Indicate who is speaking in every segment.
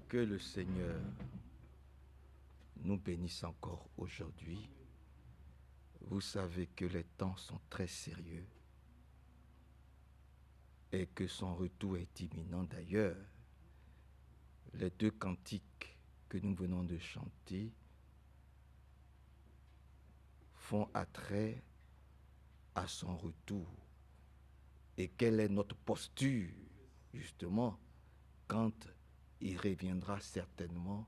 Speaker 1: Que le Seigneur nous bénisse encore aujourd'hui. Vous savez que les temps sont très sérieux et que son retour est imminent d'ailleurs. Les deux cantiques que nous venons de chanter font attrait à son retour. Et quelle est notre posture, justement, quand il reviendra certainement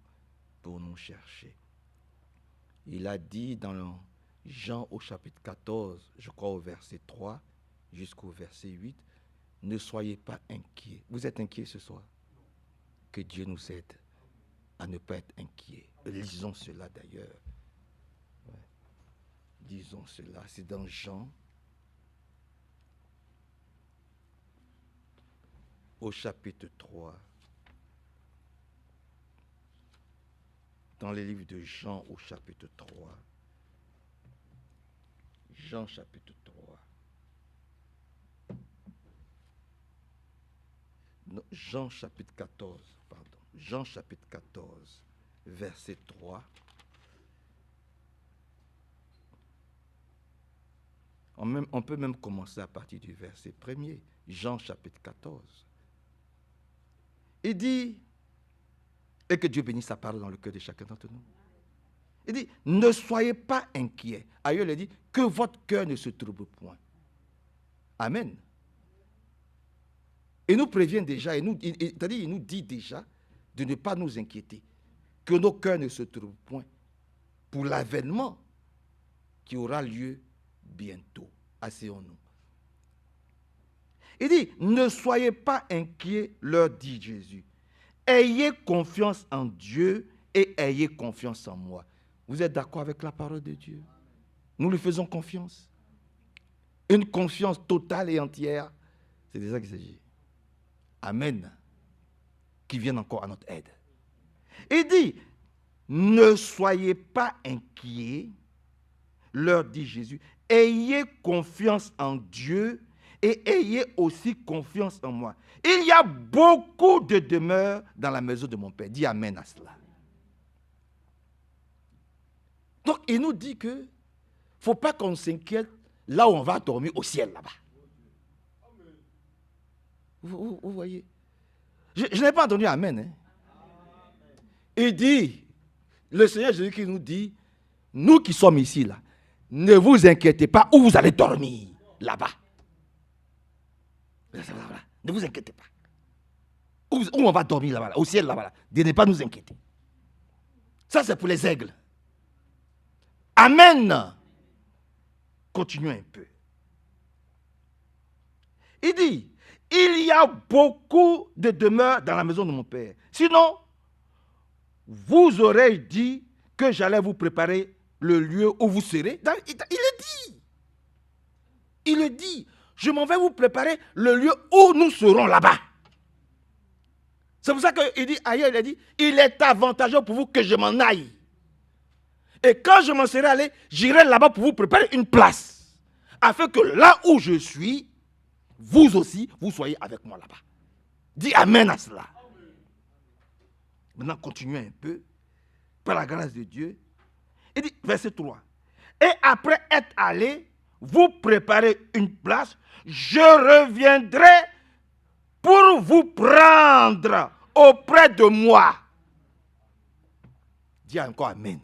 Speaker 1: pour nous chercher. Il a dit dans Jean au chapitre 14, je crois au verset 3 jusqu'au verset 8, ne soyez pas inquiets. Vous êtes inquiets ce soir? Que Dieu nous aide à ne pas être inquiets. Lisons cela d'ailleurs. Ouais. Disons cela, c'est dans Jean au chapitre 3. Dans les livres de Jean au chapitre 3. Jean chapitre 3. Non, Jean chapitre 14, pardon. Jean chapitre 14, verset 3. On peut même commencer à partir du verset 1er. Jean chapitre 14. Il dit, et que Dieu bénisse sa parole dans le cœur de chacun d'entre nous. Il dit, ne soyez pas inquiets. Ailleurs, il dit, que votre cœur ne se trouble point. Amen. Il nous prévient déjà, c'est-à-dire il nous dit déjà de ne pas nous inquiéter, que nos cœurs ne se trouvent point pour l'avènement qui aura lieu bientôt. Asseyons-nous. Il dit, ne soyez pas inquiets, leur dit Jésus. Ayez confiance en Dieu et ayez confiance en moi. Vous êtes d'accord avec la parole de Dieu? Nous lui faisons confiance. Une confiance totale et entière. C'est de ça qu'il s'agit. Amen. Qui vienne encore à notre aide. Il dit, ne soyez pas inquiets, leur dit Jésus. Ayez confiance en Dieu et ayez aussi confiance en moi. Il y a beaucoup de demeures dans la maison de mon Père. Dis amen à cela. Donc, il nous dit que ne faut pas qu'on s'inquiète là où on va dormir au ciel là-bas. Vous voyez? Je n'ai pas entendu amen. Hein? Il dit, le Seigneur Jésus qui nous dit, nous qui sommes ici là, ne vous inquiétez pas où vous allez dormir là-bas. Ne vous inquiétez pas. Où on va dormir là-bas, au ciel là-bas. De ne pas nous inquiéter. Ça, c'est pour les aigles. Amen. Continuons un peu. Il dit, il y a beaucoup de demeures dans la maison de mon Père. Sinon, vous aurez dit que j'allais vous préparer le lieu où vous serez. Il le dit. Il le dit. Je m'en vais vous préparer le lieu où nous serons là-bas. C'est pour ça qu'il dit, ailleurs, il a dit, il est avantageux pour vous que je m'en aille. Et quand je m'en serai allé, j'irai là-bas pour vous préparer une place. Afin que là où je suis, vous aussi, vous soyez avec moi là-bas. Dis amen à cela. Maintenant, continuons un peu. Par la grâce de Dieu. Il dit, verset 3. Et après être allé, vous préparez une place, je reviendrai pour vous prendre auprès de moi. Dis encore amen.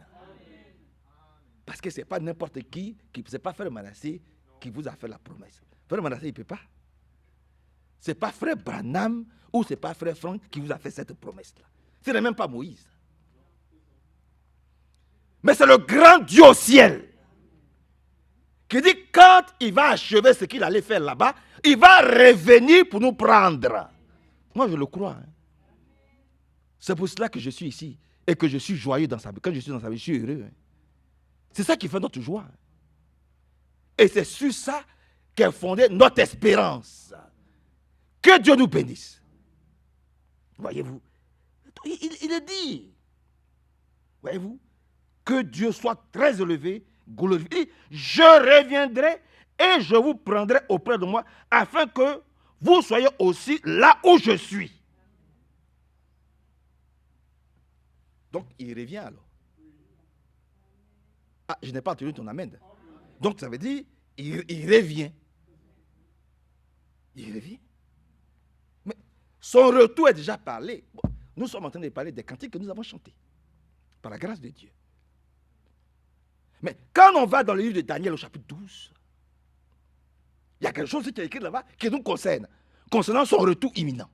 Speaker 1: Parce que ce n'est pas n'importe qui ce n'est pas Frère Manassé qui vous a fait la promesse. Frère Manassé, il ne peut pas. Ce n'est pas Frère Branham ou ce n'est pas Frère Franck qui vous a fait cette promesse-là. Ce n'est même pas Moïse. Mais c'est le grand Dieu au ciel qui dit quand il va achever ce qu'il allait faire là-bas, il va revenir pour nous prendre. Moi, je le crois. Hein. C'est pour cela que je suis ici et que je suis joyeux dans sa vie. Quand je suis dans sa vie, je suis heureux. Hein. C'est ça qui fait notre joie. Et c'est sur ça qu'est fondée notre espérance. Que Dieu nous bénisse. Voyez-vous, il est dit. Voyez-vous, que Dieu soit très élevé, glorifié. Je reviendrai et je vous prendrai auprès de moi afin que vous soyez aussi là où je suis. Donc, il revient alors. Ah, je n'ai pas entendu ton amen. Donc, ça veut dire, il revient. Il revient. Mais son retour est déjà parlé. Bon, nous sommes en train de parler des cantiques que nous avons chantés. Par la grâce de Dieu. Mais quand on va dans le livre de Daniel au chapitre 12, il y a quelque chose qui est écrit là-bas qui nous concerne, concernant son retour imminent.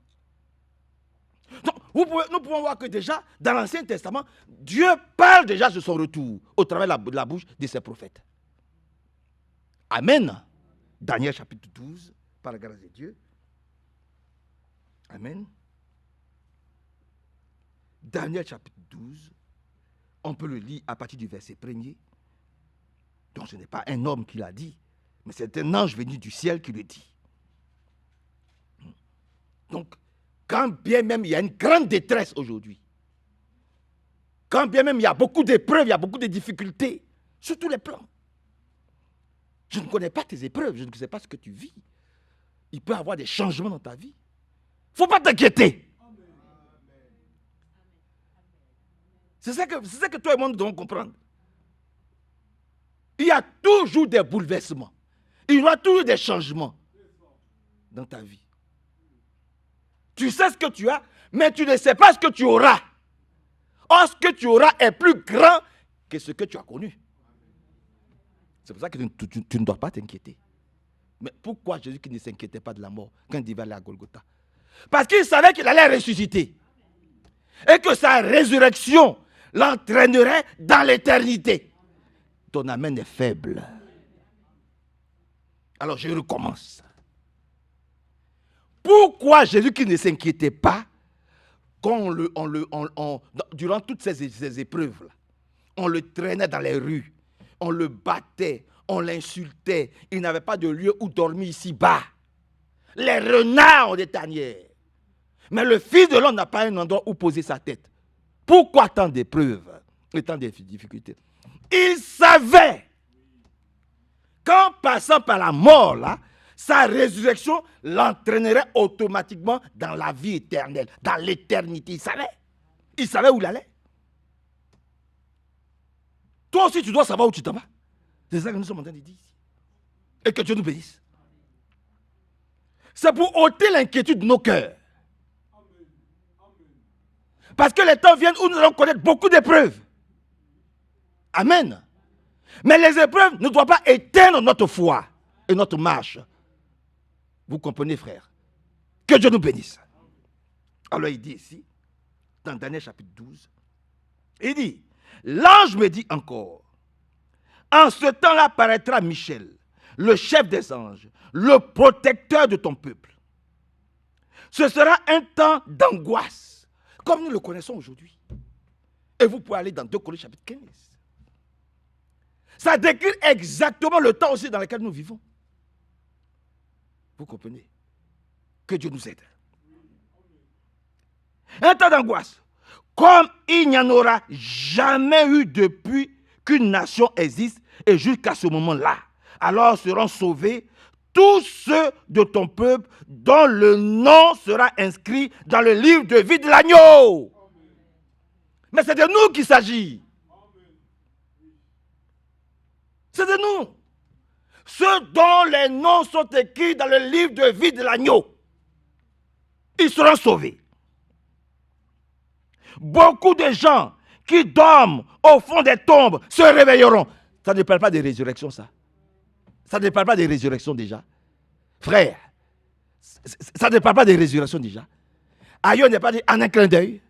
Speaker 1: Donc, nous pouvons voir que déjà, dans l'Ancien Testament, Dieu parle déjà de son retour au travers de la bouche de ses prophètes. Amen. Daniel chapitre 12, par la grâce de Dieu. Amen. Daniel chapitre 12, on peut le lire à partir du verset 1er. Donc ce n'est pas un homme qui l'a dit, mais c'est un ange venu du ciel qui le dit. Donc, quand bien même il y a une grande détresse aujourd'hui, quand bien même il y a beaucoup d'épreuves, il y a beaucoup de difficultés, sur tous les plans. Je ne connais pas tes épreuves, je ne sais pas ce que tu vis. Il peut y avoir des changements dans ta vie. Il ne faut pas t'inquiéter. C'est ça que toi et moi nous devons comprendre. Il y a toujours des bouleversements. Il y aura toujours des changements dans ta vie. Tu sais ce que tu as, mais tu ne sais pas ce que tu auras. Or, ce que tu auras est plus grand que ce que tu as connu. C'est pour ça que tu ne dois pas t'inquiéter. Mais pourquoi Jésus qui ne s'inquiétait pas de la mort quand il va aller à Golgotha? Parce qu'il savait qu'il allait ressusciter. Et que sa résurrection l'entraînerait dans l'éternité. Ton amen est faible. Alors je recommence. Pourquoi Jésus qui ne s'inquiétait pas quand durant toutes ces épreuves, on le traînait dans les rues, on le battait, on l'insultait, il n'avait pas de lieu où dormir ici-bas. Les renards ont des tanières. Mais le Fils de l'homme n'a pas un endroit où poser sa tête. Pourquoi tant d'épreuves et tant de difficultés? Il savait qu'en passant par la mort, là, sa résurrection l'entraînerait automatiquement dans la vie éternelle, dans l'éternité. Il savait. Il savait où il allait. Toi aussi, tu dois savoir où tu t'en vas. C'est ça que nous sommes en train de dire ici. Et que Dieu nous bénisse. C'est pour ôter l'inquiétude de nos cœurs. Parce que les temps viennent où nous allons connaître beaucoup d'épreuves. Amen. Mais les épreuves ne doivent pas éteindre notre foi et notre marche. Vous comprenez, frère? Que Dieu nous bénisse. Alors il dit ici, dans Daniel chapitre 12, il dit, l'ange me dit encore, en ce temps-là paraîtra Michel, le chef des anges, le protecteur de ton peuple. Ce sera un temps d'angoisse, comme nous le connaissons aujourd'hui. Et vous pouvez aller dans 2 Corinthiens chapitre 15. Ça décrit exactement le temps aussi dans lequel nous vivons. Vous comprenez? Que Dieu nous aide. Un temps d'angoisse, comme il n'y en aura jamais eu depuis qu'une nation existe et jusqu'à ce moment-là. Alors seront sauvés tous ceux de ton peuple dont le nom sera inscrit dans le livre de vie de l'agneau. Mais c'est de nous qu'il s'agit. C'est de nous. Ceux dont les noms sont écrits dans le livre de vie de l'agneau. Ils seront sauvés. Beaucoup de gens qui dorment au fond des tombes se réveilleront. Ça ne parle pas de résurrection, ça. Ça ne parle pas de résurrection déjà. Frère, ça ne parle pas de résurrection déjà. Ailleurs n'est pas dit en un clin d'œil.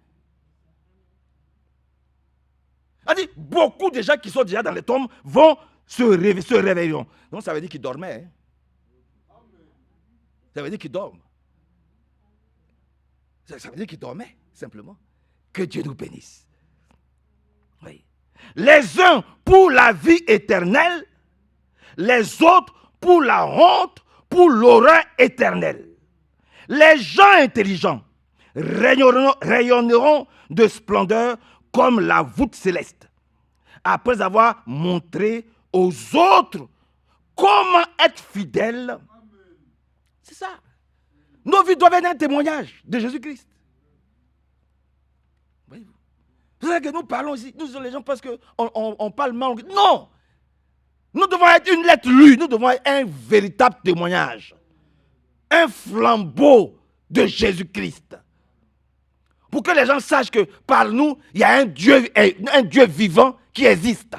Speaker 1: On dit beaucoup de gens qui sont déjà dans les tombes vont se réveilleront. Donc ça veut dire qu'ils dormaient. Hein? Ça veut dire qu'ils dorment. Ça veut dire qu'ils dormaient, simplement. Que Dieu nous bénisse. Oui. Les uns pour la vie éternelle, les autres pour la honte, pour l'horreur éternelle. Les gens intelligents rayonneront de splendeur comme la voûte céleste, après avoir montré aux autres comment être fidèles. C'est ça. Nos vies doivent être un témoignage de Jésus-Christ. Voyez-vous. Vous savez que nous parlons ici, les gens pensent qu'on parle mal. Non! Nous devons être une lettre lue, nous devons être un véritable témoignage. Un flambeau de Jésus-Christ. Pour que les gens sachent que par nous, il y a un Dieu vivant qui existe.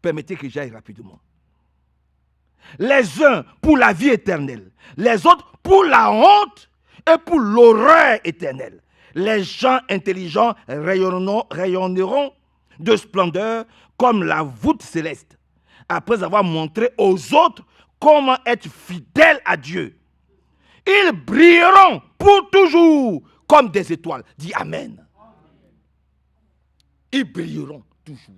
Speaker 1: Permettez que j'aille rapidement. Les uns pour la vie éternelle, les autres pour la honte et pour l'horreur éternelle. Les gens intelligents rayonneront de splendeur comme la voûte céleste, après avoir montré aux autres comment être fidèles à Dieu. Ils brilleront pour toujours comme des étoiles. Dis Amen. Ils brilleront toujours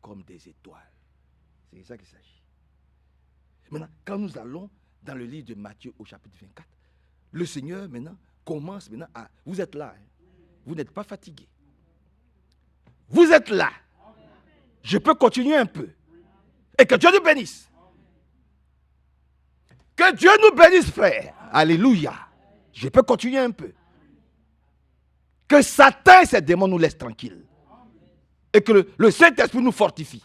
Speaker 1: comme des étoiles. C'est ça qu'il s'agit. Maintenant, quand nous allons dans le livre de Matthieu au chapitre 24, le Seigneur maintenant commence maintenant à... Vous êtes là, hein? Vous n'êtes pas fatigué. Vous êtes là. Je peux continuer un peu. Et que Dieu nous bénisse. Que Dieu nous bénisse, frère. Alléluia. Je peux continuer un peu. Que Satan et ses démons nous laissent tranquilles. Et que le Saint-Esprit nous fortifie.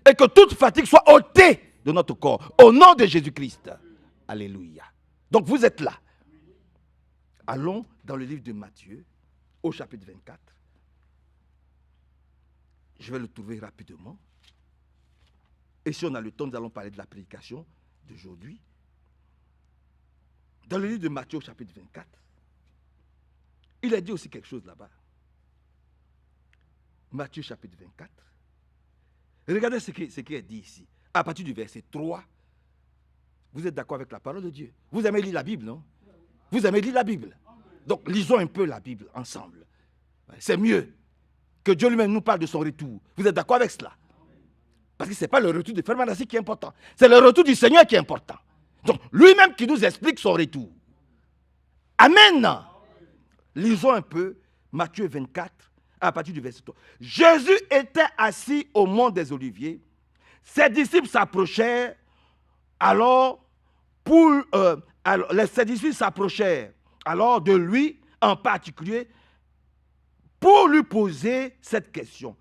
Speaker 1: Et que toute fatigue soit ôtée de notre corps. Au nom de Jésus-Christ. Alléluia. Donc vous êtes là. Allons dans le livre de Matthieu, au chapitre 24. Je vais le trouver rapidement. Et si on a le temps, nous allons parler de la prédication d'aujourd'hui. Dans le livre de Matthieu, au chapitre 24, il a dit aussi quelque chose là-bas. Matthieu, chapitre 24. Regardez ce qui est dit ici. À partir du verset 3, vous êtes d'accord avec la parole de Dieu? Vous aimez lire la Bible, non? Vous aimez lire la Bible? Donc, lisons un peu la Bible ensemble. C'est mieux que Dieu lui-même nous parle de son retour. Vous êtes d'accord avec cela? Parce que ce n'est pas le retour de Frère Manasseh qui est important. C'est le retour du Seigneur qui est important. Donc, lui-même qui nous explique son retour. Amen. Lisons un peu Matthieu 24, à partir du verset 3. Jésus était assis au mont des Oliviers. Ses disciples s'approchèrent. Ses disciples s'approchèrent alors de lui en particulier pour lui poser cette question.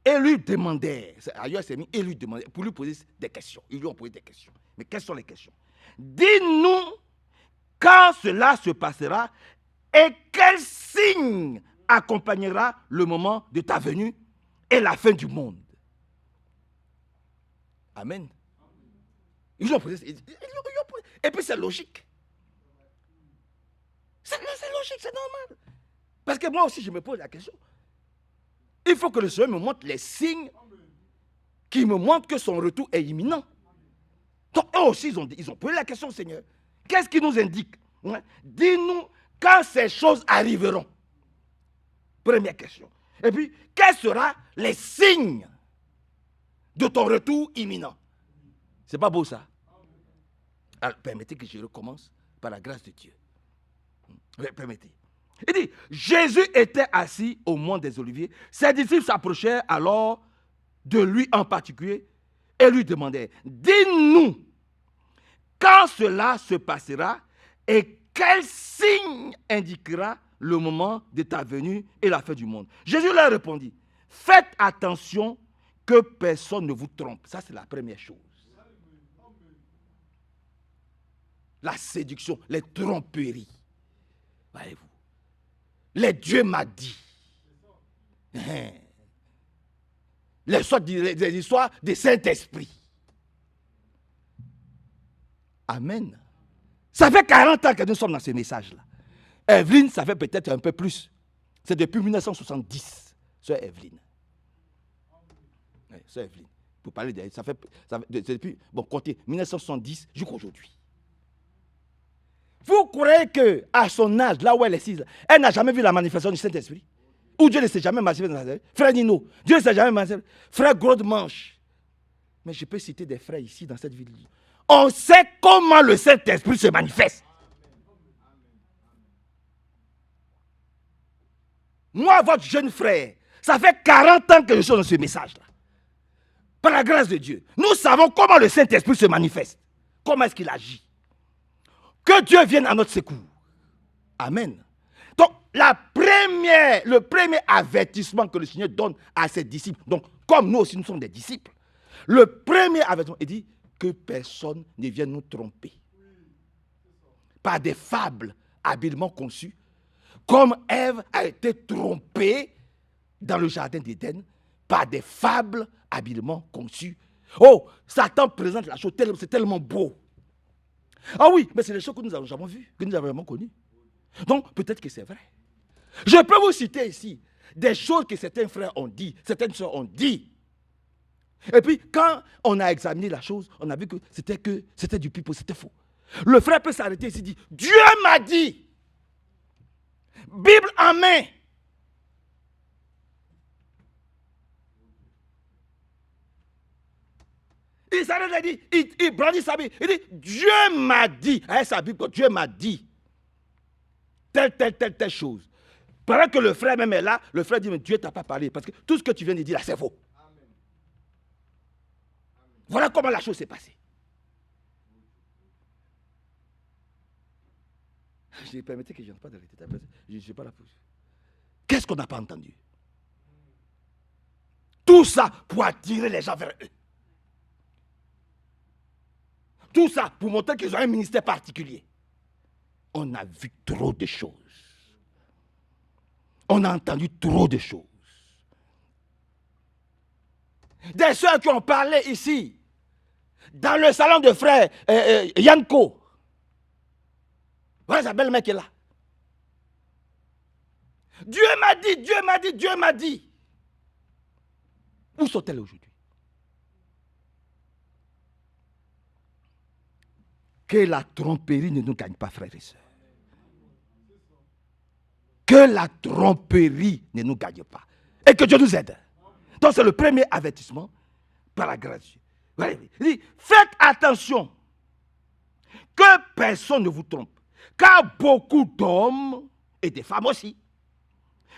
Speaker 1: Et lui demandèrent, ailleurs c'est mis, et lui demandèrent, pour lui poser des questions. Ils lui ont posé des questions. Mais quelles sont les questions? Dis-nous quand cela se passera et quel signe accompagnera le moment de ta venue et la fin du monde. Amen. Ils lui ont posé. Et puis c'est logique. C'est logique, c'est normal. Parce que moi aussi je me pose la question. Il faut que le Seigneur me montre les signes qui me montrent que son retour est imminent. Donc eux aussi, ils ont posé la question au Seigneur. Qu'est-ce qui nous indique? Dis-nous quand ces choses arriveront. Première question. Et puis, quels seront les signes de ton retour imminent? C'est pas beau ça? Alors, permettez que je recommence par la grâce de Dieu. Permettez. Il dit, Jésus était assis au mont des Oliviers. Ses disciples s'approchèrent alors de lui en particulier et lui demandèrent, dis-nous quand cela se passera et quel signe indiquera le moment de ta venue et la fin du monde. Jésus leur répondit, faites attention que personne ne vous trompe. Ça, c'est la première chose. La séduction, les tromperies. Voyez-vous. Les dieux m'a dit. Les histoires du Saint-Esprit. Amen. Ça fait 40 ans que nous sommes dans ce message-là. Evelyne, ça fait peut-être un peu plus. C'est depuis 1970, sœur Evelyne. Oui, sœur Evelyne. Pour parler d'elle, ça fait depuis, bon, comptez, 1970 jusqu'à aujourd'hui. Vous croyez qu'à son âge, là où elle est assise, elle n'a jamais vu la manifestation du Saint-Esprit? Ou Dieu ne s'est jamais manifesté dans la vie? Frère Nino, Dieu ne s'est jamais manifesté. Frère Gros-de-Manche. Mais je peux citer des frères ici dans cette ville. On sait comment le Saint-Esprit se manifeste. Moi, votre jeune frère, ça fait 40 ans que je suis dans ce message-là. Par la grâce de Dieu, nous savons comment le Saint-Esprit se manifeste. Comment est-ce qu'il agit. Que Dieu vienne à notre secours. Amen. Donc, le premier avertissement que le Seigneur donne à ses disciples, donc comme nous aussi nous sommes des disciples, le premier avertissement, il dit que personne ne vienne nous tromper par des fables habilement conçues, comme Ève a été trompée dans le jardin d'Éden par des fables habilement conçues. Oh, Satan présente la chose, c'est tellement beau. Ah oui, mais c'est des choses que nous n'avons jamais vues, que nous avons vraiment connues. Donc, peut-être que c'est vrai. Je peux vous citer ici des choses que certains frères ont dit, certaines sœurs ont dit. Et puis, quand on a examiné la chose, on a vu que c'était du pipeau, c'était faux. Le frère peut s'arrêter ici et dire, Dieu m'a dit, Bible en main. Il s'arrête et dit, il brandit sa Bible, il dit, Dieu m'a dit, avec sa Bible, Dieu m'a dit, telle chose. Pendant que le frère même est là, le frère dit, mais Dieu ne t'a pas parlé, parce que tout ce que tu viens de dire là, c'est faux. Amen. Voilà comment la chose s'est passée. Je permettez que je n'entre pas dans les détails, je ne suis pas là pour. Qu'est-ce qu'on n'a pas entendu? Tout ça pour attirer les gens vers eux. Tout ça pour montrer qu'ils ont un ministère particulier. On a vu trop de choses. On a entendu trop de choses. Des soeurs qui ont parlé ici, dans le salon de frère Yanko. Voilà sa belle-mère qui est là. Dieu m'a dit, Dieu m'a dit, Dieu m'a dit. Où sont-elles aujourd'hui? Que la tromperie ne nous gagne pas, frères et sœurs. Que la tromperie ne nous gagne pas. Et que Dieu nous aide. Donc c'est le premier avertissement par la grâce de Dieu. Il dit, faites attention que personne ne vous trompe. Car beaucoup d'hommes et des femmes aussi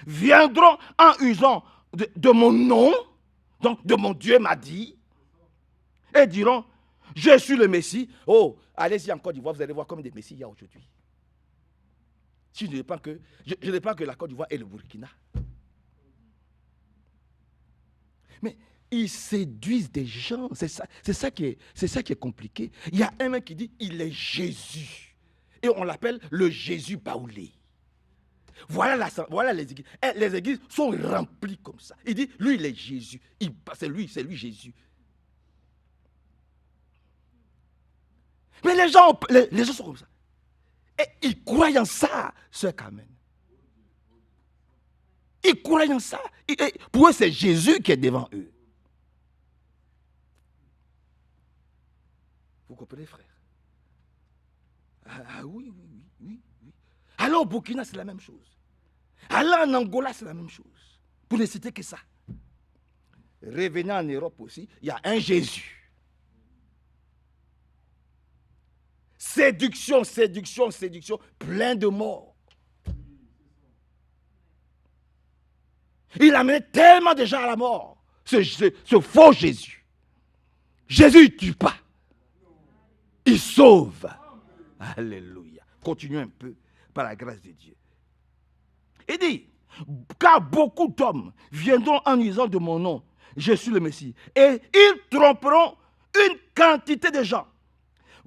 Speaker 1: viendront en usant de mon nom, donc de mon Dieu m'a dit, et diront, je suis le Messie. Oh, allez-y en Côte d'Ivoire, vous allez voir comme des Messies il y a aujourd'hui. Si je ne prends que la Côte d'Ivoire et le Burkina. Mais ils séduisent des gens. C'est ça qui est compliqué. Il y a un mec qui dit il est Jésus. Et on l'appelle le Jésus baoulé. Voilà les églises. Les églises sont remplies comme ça. Il dit lui il est Jésus. C'est lui Jésus. Mais les gens sont comme ça. Et ils croient en ça, sœur Carmen. Ils croient en ça. Pour eux, c'est Jésus qui est devant eux. Vous comprenez, frère? Ah oui. Alors au Burkina, c'est la même chose. Alors en Angola, c'est la même chose. Pour ne citer que ça. Revenant en Europe aussi, il y a un Jésus. Séduction, plein de morts. Il a mené tellement de gens à la mort. Ce faux Jésus. Jésus ne tue pas. Il sauve. Alléluia. Continuons un peu par la grâce de Dieu. Il dit, car beaucoup d'hommes viendront en usant de mon nom. Je suis le Messie. Et ils tromperont une quantité de gens.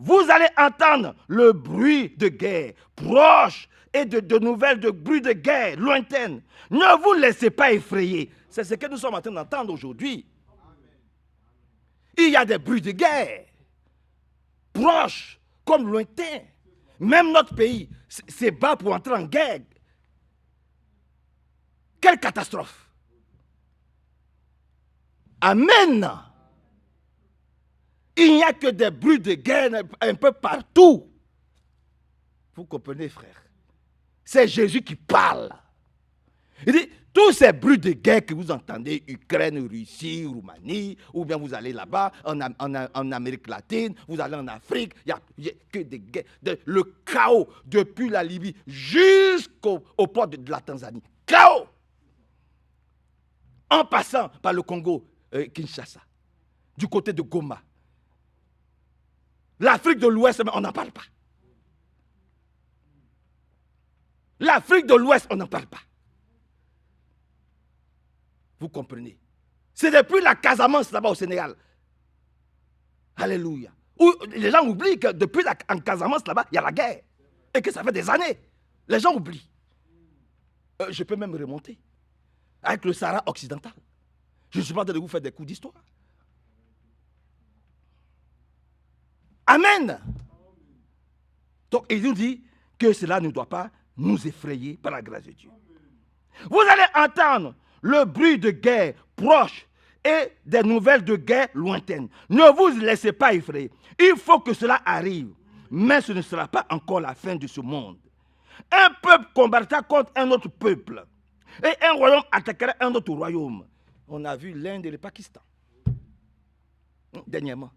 Speaker 1: Vous allez entendre le bruit de guerre proche et de nouvelles de bruit de guerre lointaines. Ne vous laissez pas effrayer. C'est ce que nous sommes en train d'entendre aujourd'hui. Il y a des bruits de guerre proches comme lointains. Même notre pays se bat pour entrer en guerre. Quelle catastrophe. Amen. Il n'y a que des bruits de guerre un peu partout. Vous comprenez, frère? C'est Jésus qui parle. Il dit, tous ces bruits de guerre que vous entendez, Ukraine, Russie, Roumanie, ou bien vous allez là-bas, en Amérique latine, vous allez en Afrique, il n'y a que des guerres. Le chaos depuis la Libye jusqu'au port de la Tanzanie. Chaos! En passant par le Congo, Kinshasa, du côté de Goma. L'Afrique de l'Ouest, on n'en parle pas. L'Afrique de l'Ouest, on n'en parle pas. Vous comprenez? C'est depuis la Casamance là-bas au Sénégal. Alléluia. Où les gens oublient que depuis en Casamance là-bas, il y a la guerre. Et que ça fait des années. Les gens oublient. Je peux même remonter. Avec le Sahara occidental. Je ne suis pas en train de vous faire des coups d'histoire. Amen. Donc il nous dit que cela ne doit pas nous effrayer par la grâce de Dieu. Vous allez entendre le bruit de guerre proche et des nouvelles de guerre lointaines. Ne vous laissez pas effrayer. Il faut que cela arrive. Mais ce ne sera pas encore la fin de ce monde. Un peuple combattra contre un autre peuple. Et un royaume attaquera un autre royaume. On a vu l'Inde et le Pakistan. Dernièrement.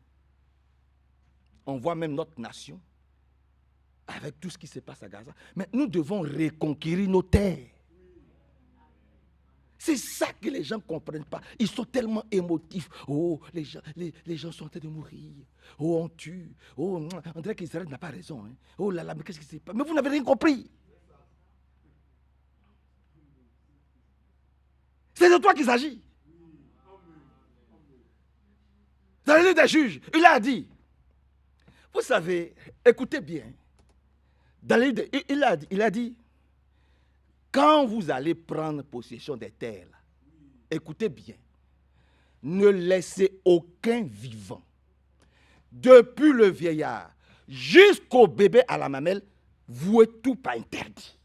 Speaker 1: On voit même notre nation avec tout ce qui se passe à Gaza. Mais nous devons reconquérir nos terres. C'est ça que les gens ne comprennent pas. Ils sont tellement émotifs. Oh, les gens sont en train de mourir. Oh, on tue. Oh, on dirait qu'Israël n'a pas raison. Hein. Oh là là, mais qu'est-ce qui se passe? Mais vous n'avez rien compris. C'est de toi qu'il s'agit. Dans le livre des Juges, il a dit, vous savez, écoutez bien, dans le livre il a dit, quand vous allez prendre possession des terres, là, écoutez bien, ne laissez aucun vivant, depuis le vieillard jusqu'au bébé à la mamelle, vouer tout pas interdit.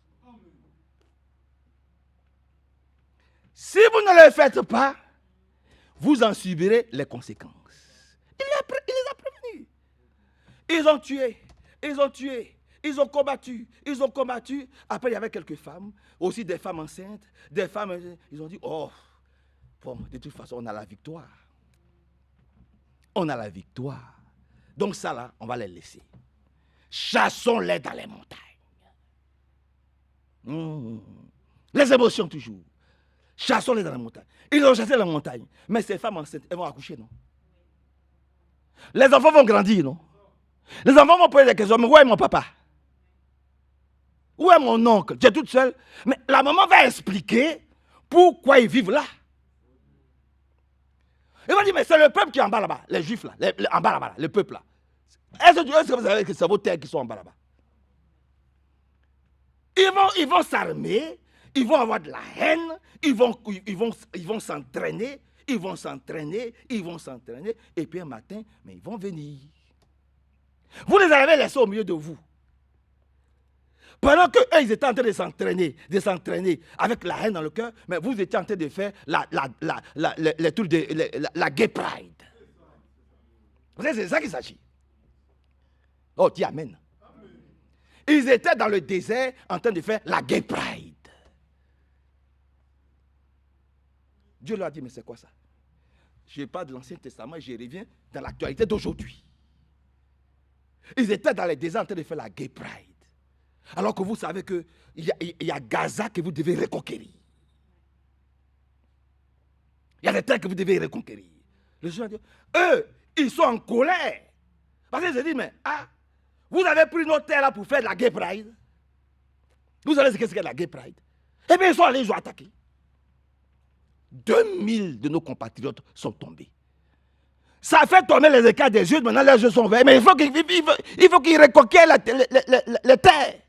Speaker 1: Si vous ne le faites pas, vous en subirez les conséquences. Il les a prévenus. Ils ont tué, ils ont combattu. Après, il y avait quelques femmes, aussi des femmes enceintes, des femmes, ils ont dit, oh, bon, de toute façon, on a la victoire. On a la victoire. Donc ça, là, on va les laisser. Chassons-les dans les montagnes. Les émotions, toujours. Chassons-les dans la montagne. Ils ont chassé la montagne. Mais ces femmes enceintes, elles vont accoucher, non? Les enfants vont grandir, non? Les enfants vont poser des questions. Mais où est mon papa? Où est mon oncle? J'ai toute seule. Mais la maman va expliquer pourquoi ils vivent là. Il va dire, mais c'est le peuple qui est en bas là-bas. Les juifs là. En bas là-bas, le peuple là. Est-ce que vous savez que c'est vos terres qui sont en bas là-bas? Ils vont s'armer. Ils vont avoir de la haine, ils vont s'entraîner, et puis un matin, mais ils vont venir. Vous les avez laissés au milieu de vous. Pendant qu'eux, ils étaient en train de s'entraîner avec la haine dans le cœur, mais vous étiez en train de faire les trucs de la gay pride. Vous savez, c'est de ça qu'il s'agit. Oh, dis amen. Ils étaient dans le désert en train de faire la gay pride. Dieu leur a dit, mais c'est quoi ça? Je parle de l'Ancien Testament et je reviens dans l'actualité d'aujourd'hui. Ils étaient dans les déserts en train de faire la gay pride. Alors que vous savez qu'il y a Gaza que vous devez reconquérir. Il y a des terres que vous devez reconquérir. Le Seigneur dit, eux, ils sont en colère. Parce qu'ils se disent, mais vous avez pris nos terres là pour faire de la gay pride. Vous savez ce que c'est la gay pride? Eh bien, ils ont attaqué. 2000 de nos compatriotes sont tombés. Ça fait tomber les écarts des yeux, maintenant les yeux sont verts. Mais il faut qu'ils reconquièrent les terres.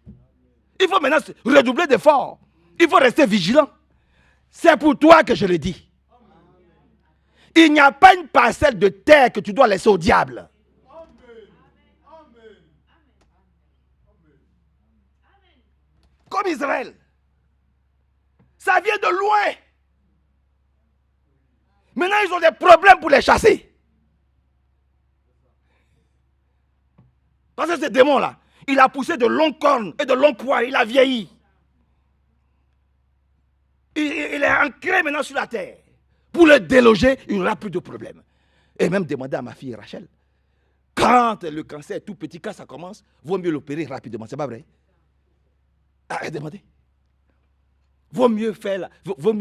Speaker 1: Il faut maintenant redoubler d'efforts. Il faut rester vigilant. C'est pour toi que je le dis. Il n'y a pas une parcelle de terre que tu dois laisser au diable. Comme Israël. Ça vient de loin. Maintenant, ils ont des problèmes pour les chasser. Parce que ce démon-là, il a poussé de longs cornes et de longs poils. Il a vieilli. Il est ancré maintenant sur la terre. Pour le déloger, il n'y aura plus de problème. Et même demander à ma fille Rachel, quand le cancer est tout petit, quand ça commence, vaut mieux l'opérer rapidement. C'est pas vrai? Demandez. Vaut mieux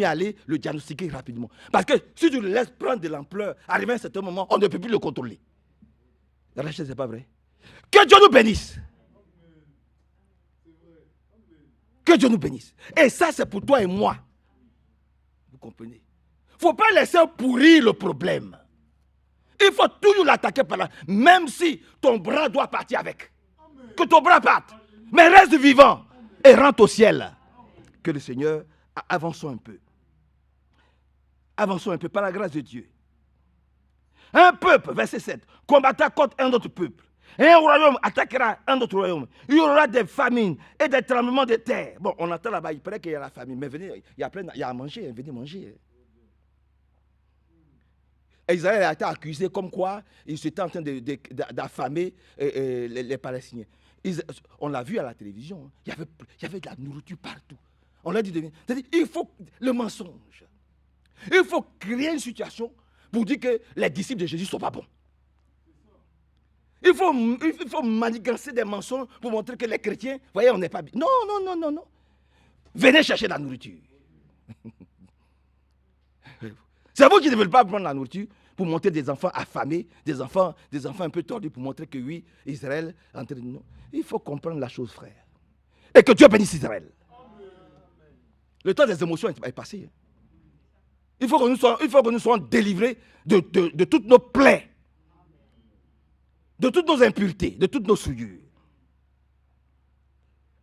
Speaker 1: aller le diagnostiquer rapidement. Parce que si tu le laisses prendre de l'ampleur, arrivé à un certain moment, on ne peut plus le contrôler. Rachel, c'est pas vrai. Que Dieu nous bénisse. Que Que Dieu nous bénisse. Et ça, c'est pour toi et moi. Vous comprenez? Il ne faut pas laisser pourrir le problème. Il faut toujours l'attaquer par là. Même si ton bras doit partir avec. Que ton bras parte. Mais reste vivant. Et rentre au ciel. Que le Seigneur... Avançons un peu. Avançons un peu par la grâce de Dieu. Un peuple, verset 7, combattra contre un autre peuple. Et un royaume attaquera un autre royaume. Il y aura des famines et des tremblements de terre. Bon, on entend là-bas, il paraît qu'il y a la famine. Mais venez, il y a à manger, venez manger. Et Israël a été accusé comme quoi il était en train d'affamer les Palestiniens. On l'a vu à la télévision, il y avait de la nourriture partout. On l'a dit, c'est-à-dire, il faut le mensonge. Il faut créer une situation pour dire que les disciples de Jésus ne sont pas bons. Il faut manigancer des mensonges pour montrer que les chrétiens, voyez, on n'est pas bien. Non, non, non, non, non. Venez chercher la nourriture. C'est vous qui ne voulez pas prendre la nourriture pour montrer des enfants affamés, des enfants un peu tordus, pour montrer que oui, Israël est en train de nous. Il faut comprendre la chose, frère. Et que Dieu bénisse Israël. Le temps des émotions est passé. Il faut que nous soyons délivrés de toutes nos plaies, de toutes nos impuretés, de toutes nos souillures.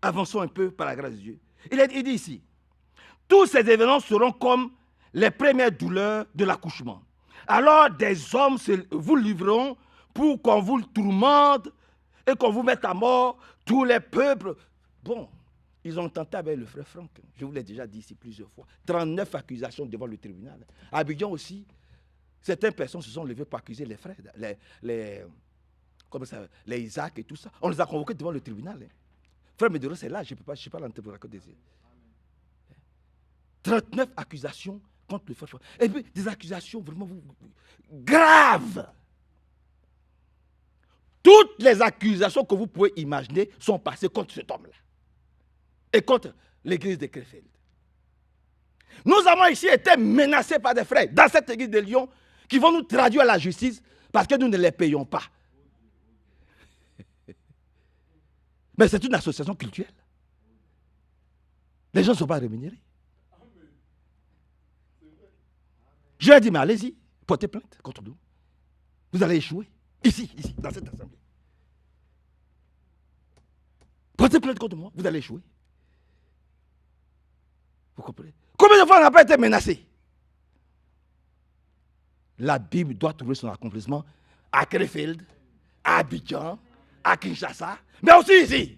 Speaker 1: Avançons un peu par la grâce de Dieu. Il dit ici, tous ces événements seront comme les premières douleurs de l'accouchement. Alors des hommes vous livreront pour qu'on vous tourmente et qu'on vous mette à mort, tous les peuples. Bon, ils ont tenté avec le frère Franck. Je vous l'ai déjà dit ici plusieurs fois. 39 accusations devant le tribunal. À Abidjan aussi, certaines personnes se sont levées pour accuser les frères, les Isaac et tout ça. On les a convoqués devant le tribunal. Frère Medero, c'est là, je ne peux pas l'entendre pour raconter. 39 accusations contre le frère Franck. Et puis des accusations vraiment graves. Toutes les accusations que vous pouvez imaginer sont passées contre cet homme-là. Et contre l'église de Krefeld. Nous avons ici été menacés par des frères dans cette église de Lyon qui vont nous traduire à la justice parce que nous ne les payons pas. Mais c'est une association culturelle. Les gens ne sont pas rémunérés. Je leur ai dit, mais allez-y, portez plainte contre nous. Vous allez échouer. Ici, dans cette assemblée. Portez plainte contre moi, vous allez échouer. Vous comprenez? Combien de fois on n'a pas été menacé? La Bible doit trouver son accomplissement à Krefeld, à Abidjan, à Kinshasa, mais aussi ici.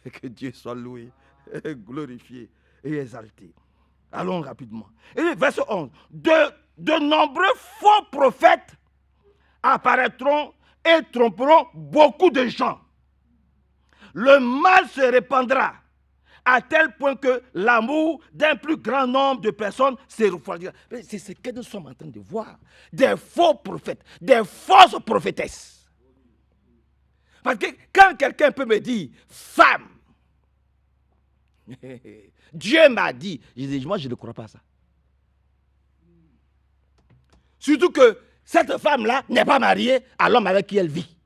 Speaker 1: Que Dieu soit loué, glorifié et exalté. Allons rapidement. Et verset 11. De nombreux faux prophètes apparaîtront et tromperont beaucoup de gens. Le mal se répandra à tel point que l'amour d'un plus grand nombre de personnes se refroidira. C'est ce que nous sommes en train de voir. Des faux prophètes, des fausses prophétesses. Parce que quand quelqu'un peut me dire « femme », Dieu m'a dit, je dis, moi je ne crois pas à ça. Surtout que cette femme-là n'est pas mariée à l'homme avec qui elle vit.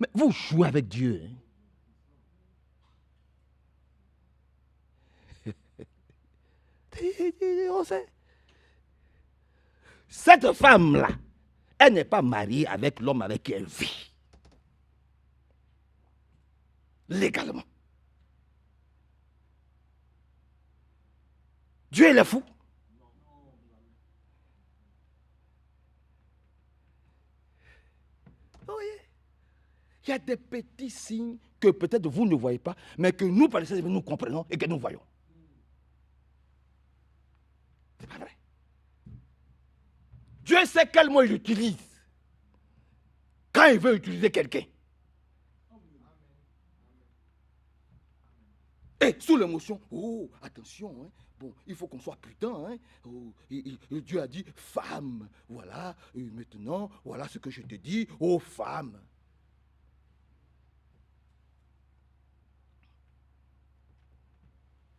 Speaker 1: Mais vous jouez avec Dieu. Hein? On sait. Cette femme-là, elle n'est pas mariée avec l'homme avec qui elle vit. Légalement. Dieu il est fou. Oui. Il y a des petits signes que peut-être vous ne voyez pas, mais que nous, Palestiniens, nous comprenons et que nous voyons. C'est pas vrai. Dieu sait quel mot il utilise quand il veut utiliser quelqu'un. Et sous l'émotion, oh, attention, hein, bon, il faut qu'on soit prudent. Hein, oh, Dieu a dit, femme, voilà, et maintenant, voilà ce que je te dis, oh femme.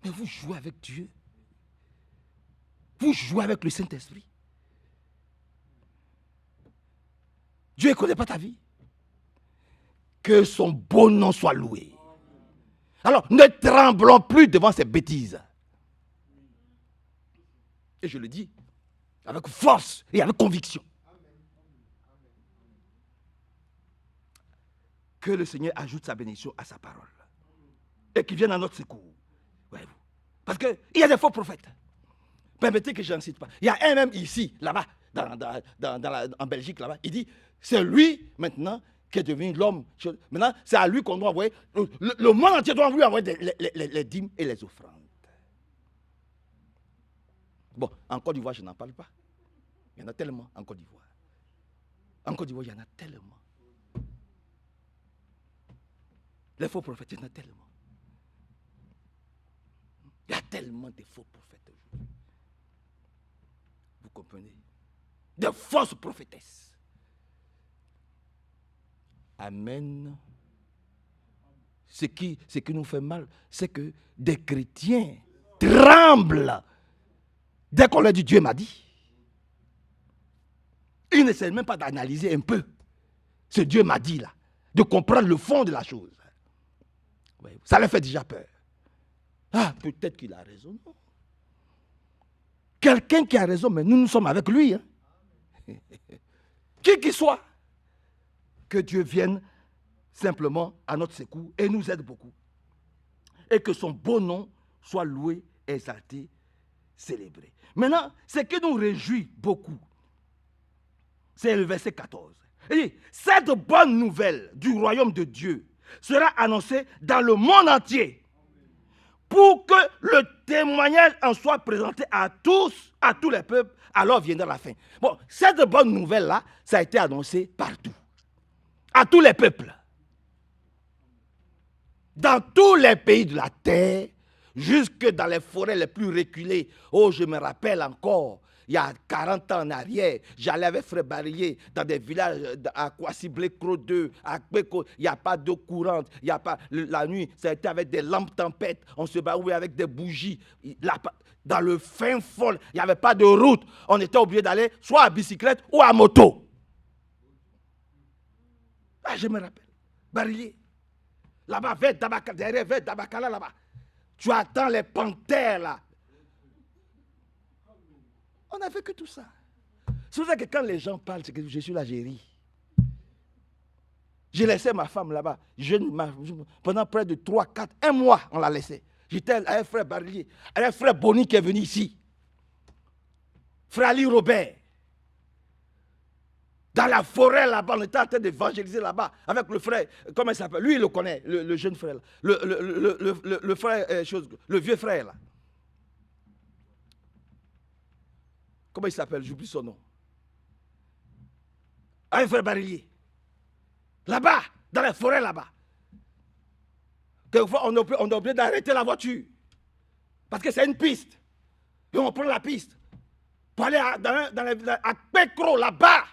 Speaker 1: Mais vous jouez avec Dieu. Vous jouez avec le Saint-Esprit. Dieu ne connaît pas ta vie. Que son beau nom soit loué. Alors, ne tremblons plus devant ces bêtises. Et je le dis avec force et avec conviction. Que le Seigneur ajoute sa bénédiction à sa parole. Et qu'il vienne à notre secours. Voyez-vous. Parce qu'il y a des faux prophètes. Permettez que je n'en cite pas. Il y a un même ici, là-bas, en Belgique, là-bas. Il dit, c'est lui, maintenant, qui est devenu l'homme. Maintenant, c'est à lui qu'on doit envoyer. Le monde entier doit lui envoyer les dîmes et les offrandes. Bon, en Côte d'Ivoire, je n'en parle pas. Il y en a tellement en Côte d'Ivoire. En Côte d'Ivoire, il y en a tellement. Les faux prophètes, il y en a tellement. Il y a tellement de faux prophètes aujourd'hui. Vous comprenez? De fausses prophétesses. Amen. Ce qui nous fait mal, c'est que des chrétiens tremblent dès qu'on leur dit Dieu m'a dit. Ils n'essaient même pas d'analyser un peu ce Dieu m'a dit là, de comprendre le fond de la chose. Ça leur fait déjà peur. Ah, peut-être qu'il a raison. Non. Quelqu'un qui a raison, mais nous sommes avec lui. Hein. Qui qu'il soit. Que Dieu vienne simplement à notre secours et nous aide beaucoup. Et que son beau nom soit loué, exalté, célébré. Maintenant, ce qui nous réjouit beaucoup, c'est le verset 14. Il dit, cette bonne nouvelle du royaume de Dieu sera annoncée dans le monde entier pour que le témoignage en soit présenté à tous les peuples, alors viendra la fin. Bon, cette bonne nouvelle-là, ça a été annoncé partout, à tous les peuples, dans tous les pays de la terre, jusque dans les forêts les plus reculées. Oh, je me rappelle encore, il y a 40 ans en arrière, j'allais avec Frère Barillier dans des villages à Kwasi-Blé-Cro 2, à Kweko, il n'y a pas d'eau courante, il n'y a pas, la nuit, ça a été avec des lampes tempêtes, on se barouait avec des bougies. Dans le fin fond, il n'y avait pas de route, on était obligé d'aller soit à bicyclette ou à moto. Ah, je me rappelle, Barillier, là-bas, derrière Dabakala, là-bas, tu attends les panthères là. On a vécu tout ça. C'est pour ça que quand les gens parlent, c'est que je suis l'Algérie. J'ai laissé ma femme là-bas. Pendant près de 3, 4, 1 mois, on l'a laissé. J'étais avec frère Barillier, avec frère Boni qui est venu ici. Frère Ali Robert. Dans la forêt là-bas, on était en train d'évangéliser là-bas avec le frère, comment il s'appelle? Lui, il le connaît, le jeune frère. Le frère, le vieux frère là. Comment il s'appelle? J'oublie son nom. Un frère Barillier. Là-bas, dans la forêt là-bas. Quelquefois, on est obligé d'arrêter la voiture. Parce que c'est une piste. Et on prend la piste. Pour aller à Pécro, là-bas.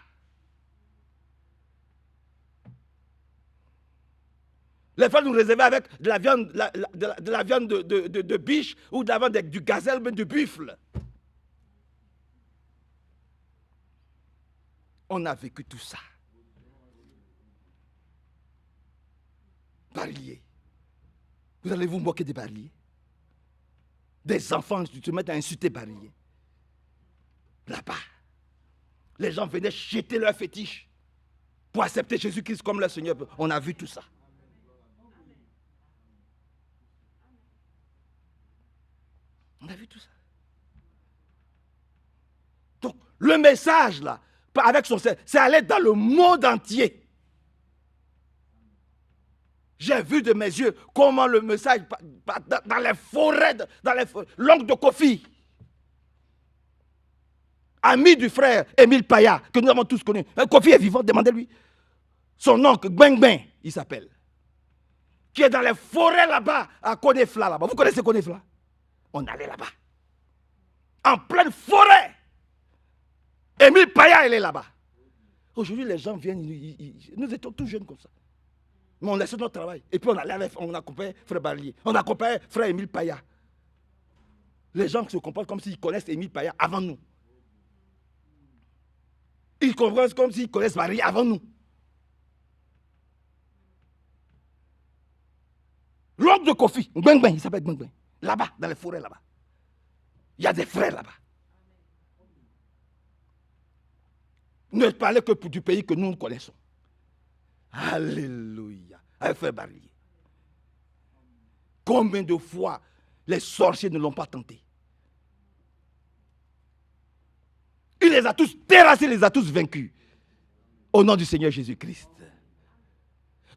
Speaker 1: Les femmes nous réservaient avec de la viande, de la viande de biche ou de la viande du gazelle, même du buffle. On a vécu tout ça. Barillier. Vous allez vous moquer des barilliers. Des enfants qui se mettent à insulter Barillier. Là-bas. Les gens venaient jeter leurs fétiches pour accepter Jésus-Christ comme leur Seigneur. On a vu tout ça. On a vu tout ça. Donc, le message là, avec son c'est aller dans le monde entier. J'ai vu de mes yeux comment le message, dans les forêts, l'oncle de Kofi, ami du frère Émile Paya, que nous avons tous connu. Kofi est vivant, demandez-lui. Son oncle, Gbengbeng, il s'appelle. Qui est dans les forêts là-bas, à Konefla là-bas. Vous connaissez Konefla? On allait là-bas. En pleine forêt. Émile Paya, il est là-bas. Aujourd'hui, les gens viennent, nous étions tous jeunes comme ça. Mais on laissait notre travail. Et puis on accompagnait frère Barillier. On accompagnait frère Émile Paya. Les gens se comportent comme s'ils connaissent Émile Paya avant nous. Ils comprennent comme s'ils connaissent Barillier avant nous. L'oncle groupe de Kofi, il s'appelle Gbeng. Là-bas, dans les forêts là-bas. Il y a des frères là-bas. Ne parlez que du pays que nous connaissons. Alléluia. Avec frère Barrier. Combien de fois les sorciers ne l'ont pas tenté? Il les a tous terrassés, il les a tous vaincus. Au nom du Seigneur Jésus-Christ.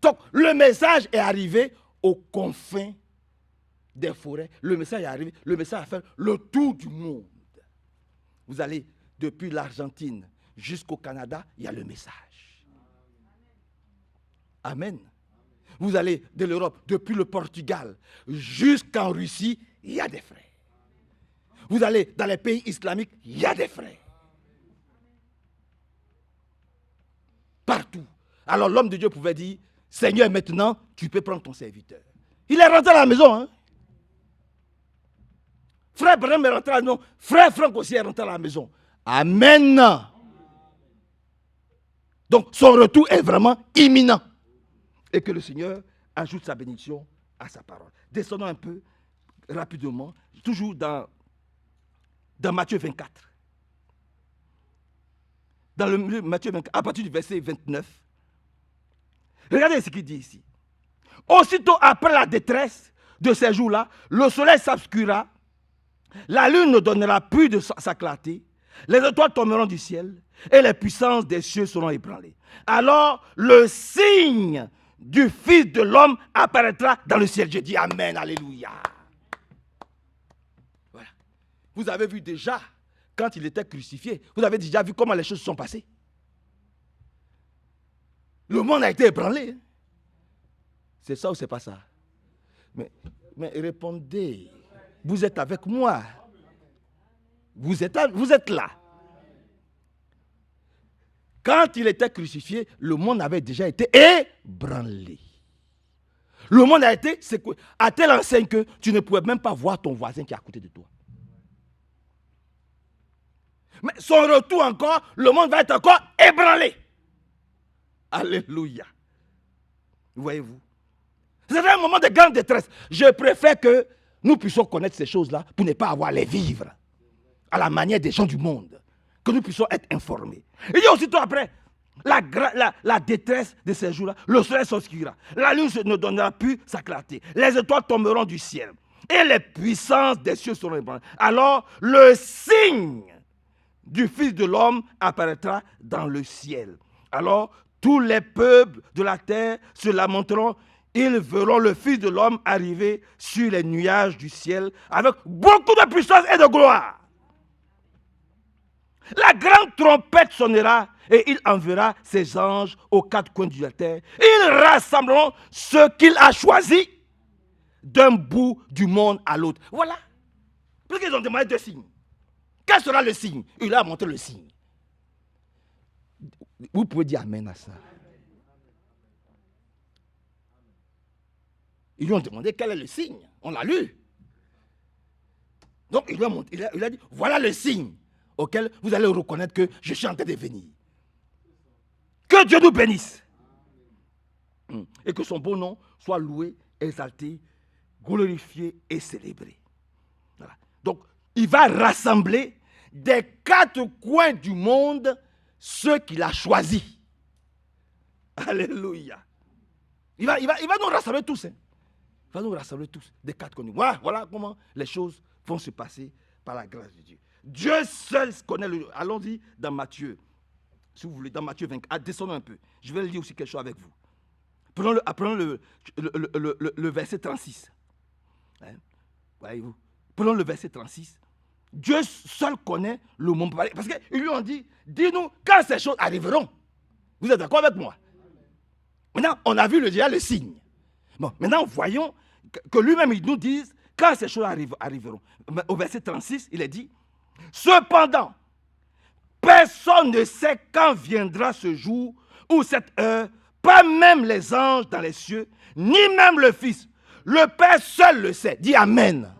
Speaker 1: Donc, le message est arrivé aux confins des forêts. Le message est arrivé, le message a fait le tour du monde. Vous allez depuis l'Argentine jusqu'au Canada, il y a le message. Amen. Vous allez de l'Europe, depuis le Portugal jusqu'en Russie, il y a des frères. Vous allez dans les pays islamiques, il y a des frères. Partout. Alors l'homme de Dieu pouvait dire, Seigneur, maintenant, tu peux prendre ton serviteur. Il est rentré à la maison. Hein? Frère Branham est rentré à la maison. Frère Franck aussi est rentré à la maison. Amen. Donc son retour est vraiment imminent. Et que le Seigneur ajoute sa bénédiction à sa parole. Descendons un peu rapidement, toujours dans Matthieu 24. Dans le Matthieu 24, à partir du verset 29. Regardez ce qu'il dit ici. Aussitôt après la détresse de ces jours-là, le soleil s'obscurera, la lune ne donnera plus de sa clarté, les étoiles tomberont du ciel et les puissances des cieux seront ébranlées. Alors le signe du Fils de l'homme apparaîtra dans le ciel. Je dis Amen, Alléluia. Voilà. Vous avez vu déjà, quand il était crucifié, vous avez déjà vu comment les choses se sont passées. Le monde a été ébranlé. C'est ça ou c'est pas ça? Mais répondez. Vous êtes avec moi. Vous êtes là. Quand il était crucifié, le monde avait déjà été ébranlé. Le monde a été secoué. À telle enseigne que tu ne pouvais même pas voir ton voisin qui est à côté de toi. Mais son retour encore, le monde va être encore ébranlé. Alléluia. Voyez-vous? C'est un moment de grande détresse. Je préfère que nous puissions connaître ces choses-là pour ne pas avoir à les vivre à la manière des gens du monde. Que nous puissions être informés. Il y a aussitôt après la détresse de ces jours-là, le soleil s'obscurera. La lune ne donnera plus sa clarté. Les étoiles tomberont du ciel. Et les puissances des cieux seront ébranlées. Alors le signe du Fils de l'homme apparaîtra dans le ciel. Alors tous les peuples de la terre se lamenteront. Ils verront le Fils de l'homme arriver sur les nuages du ciel avec beaucoup de puissance et de gloire. La grande trompette sonnera et il enverra ses anges aux quatre coins de la terre. Ils rassembleront ceux qu'il a choisis d'un bout du monde à l'autre. Voilà. Parce qu'ils ont demandé 2 signes. Quel sera le signe? Il a montré le signe. Vous pouvez dire Amen à ça. Ils lui ont demandé quel est le signe. On l'a lu. Donc il a dit, voilà le signe auquel vous allez reconnaître que je suis en train de venir. Que Dieu nous bénisse. Et que son beau nom soit loué, exalté, glorifié et célébré. Voilà. Donc, il va rassembler des 4 coins du monde ceux qu'il a choisis. Alléluia. Il va nous rassembler tous. Hein. Il va nous rassembler tous des 4 coins. Voilà comment les choses vont se passer par la grâce de Dieu. Dieu seul connaît le... Allons-y dans Matthieu. Si vous voulez, dans Matthieu 24. Descendons un peu. Je vais lire aussi quelque chose avec vous. Prenons le verset 36. Hein? Voyez-vous. Prenons le verset 36. Dieu seul connaît le moment. Parce qu'ils lui ont dit, dis-nous quand ces choses arriveront. Vous êtes d'accord avec moi? Maintenant, on a vu déjà le signe. Bon, maintenant, voyons que lui-même, il nous dise quand ces choses arriveront. Au verset 36, il est dit, cependant, personne ne sait quand viendra ce jour ou cette heure, pas même les anges dans les cieux, ni même le Fils. Le Père seul le sait. Dis Amen.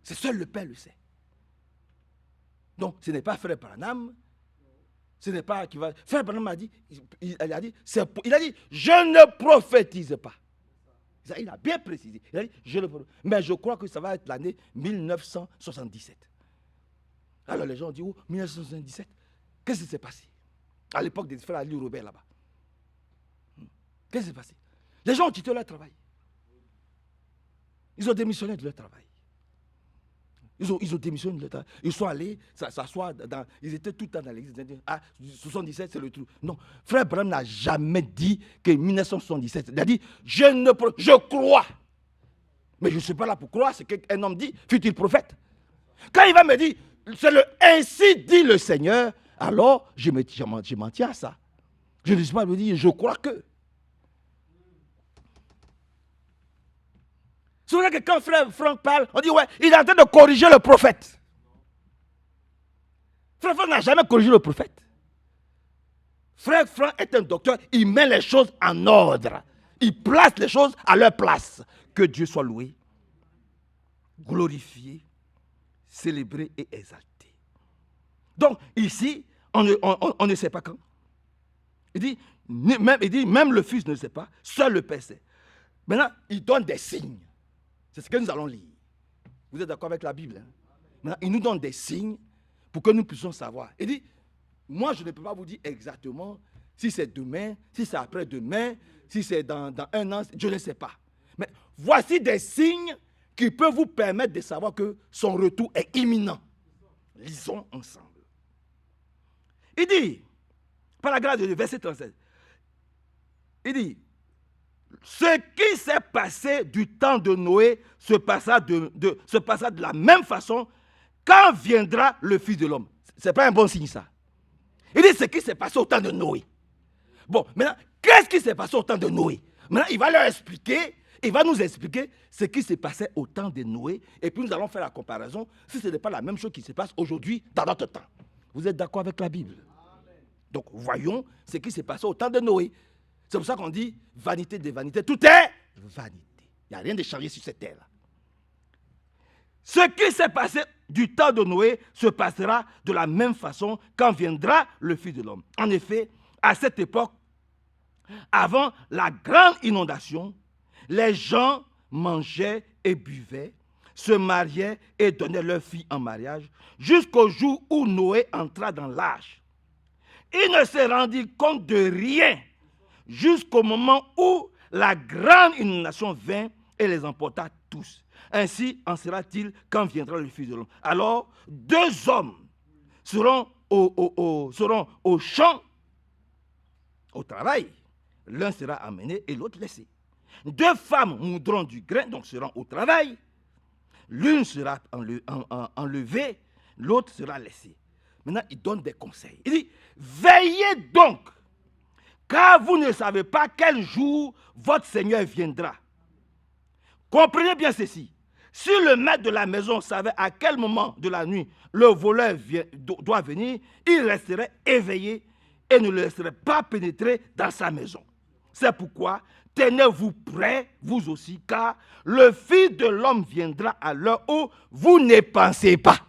Speaker 1: C'est seul le Père le sait. Donc, ce n'est pas Frère Branham. Ce n'est pas qui va... Frère Branham a dit, il a dit, je ne prophétise pas. Il a bien précisé. Il a dit, mais je crois que ça va être l'année 1977. Alors les gens ont dit, oh, 1977, qu'est-ce qui s'est passé? À l'époque des frères Ali Robert là-bas. Qu'est-ce qui s'est passé? Les gens ont quitté leur travail. Ils ont démissionné de leur travail. Ils ont démissionné de leur travail. Ils sont allés s'asseoir dans. Ils étaient tout le temps dans l'église. Ah, 77, c'est le truc. Non, frère Branham n'a jamais dit que 1977. Il a dit, je crois. Mais je ne suis pas là pour croire ce qu'un homme dit, fut-il prophète. Quand il va me dire, c'est le ainsi dit le Seigneur, alors je m'en tiens à ça. Je ne suis pas me dire, je crois que. C'est vrai que quand frère Franck parle, on dit, ouais, il est en train de corriger le prophète. Frère Franck n'a jamais corrigé le prophète. Frère Franck est un docteur, il met les choses en ordre. Il place les choses à leur place. Que Dieu soit loué, glorifié, célébré et exalté. Donc, ici, on ne sait pas quand. Il dit, même le Fils ne sait pas, seul le Père sait. Maintenant, il donne des signes. C'est ce que nous allons lire. Vous êtes d'accord avec la Bible? Hein? Maintenant, il nous donne des signes pour que nous puissions savoir. Il dit, moi, je ne peux pas vous dire exactement si c'est demain, si c'est après-demain, si c'est dans un an, je ne sais pas. Mais voici des signes qui peuvent vous permettre de savoir que son retour est imminent. Lisons ensemble. Il dit, par la grâce de Dieu, verset 37, il dit, ce qui s'est passé du temps de Noé se passera de la même façon quand viendra le Fils de l'homme. Ce n'est pas un bon signe ça. Il dit ce qui s'est passé au temps de Noé. Bon, maintenant, qu'est-ce qui s'est passé au temps de Noé? Maintenant, il va leur expliquer, il va nous expliquer ce qui s'est passé au temps de Noé. Et puis nous allons faire la comparaison si ce n'est pas la même chose qui se passe aujourd'hui dans notre temps. Vous êtes d'accord avec la Bible? Donc, voyons ce qui s'est passé au temps de Noé. C'est pour ça qu'on dit vanité des vanités. Tout est vanité. Il n'y a rien de changé sur cette terre-là. Ce qui s'est passé du temps de Noé se passera de la même façon quand viendra le Fils de l'homme. En effet, à cette époque, avant la grande inondation, les gens mangeaient et buvaient, se mariaient et donnaient leurs filles en mariage, jusqu'au jour où Noé entra dans l'arche. Il ne se rendit compte de rien jusqu'au moment où la grande inondation vint et les emporta tous. Ainsi en sera-t-il quand viendra le Fils de l'homme. Alors, 2 hommes seront au champ, au travail. L'un sera amené et l'autre laissé. 2 femmes moudront du grain, donc seront au travail. L'une sera enlevée, l'autre sera laissée. Maintenant, il donne des conseils. Il dit, veillez donc, car vous ne savez pas quel jour votre Seigneur viendra. Comprenez bien ceci. Si le maître de la maison savait à quel moment de la nuit le voleur doit venir, il resterait éveillé et ne le laisserait pas pénétrer dans sa maison. C'est pourquoi, tenez-vous prêts, vous aussi, car le Fils de l'homme viendra à l'heure où vous ne pensez pas.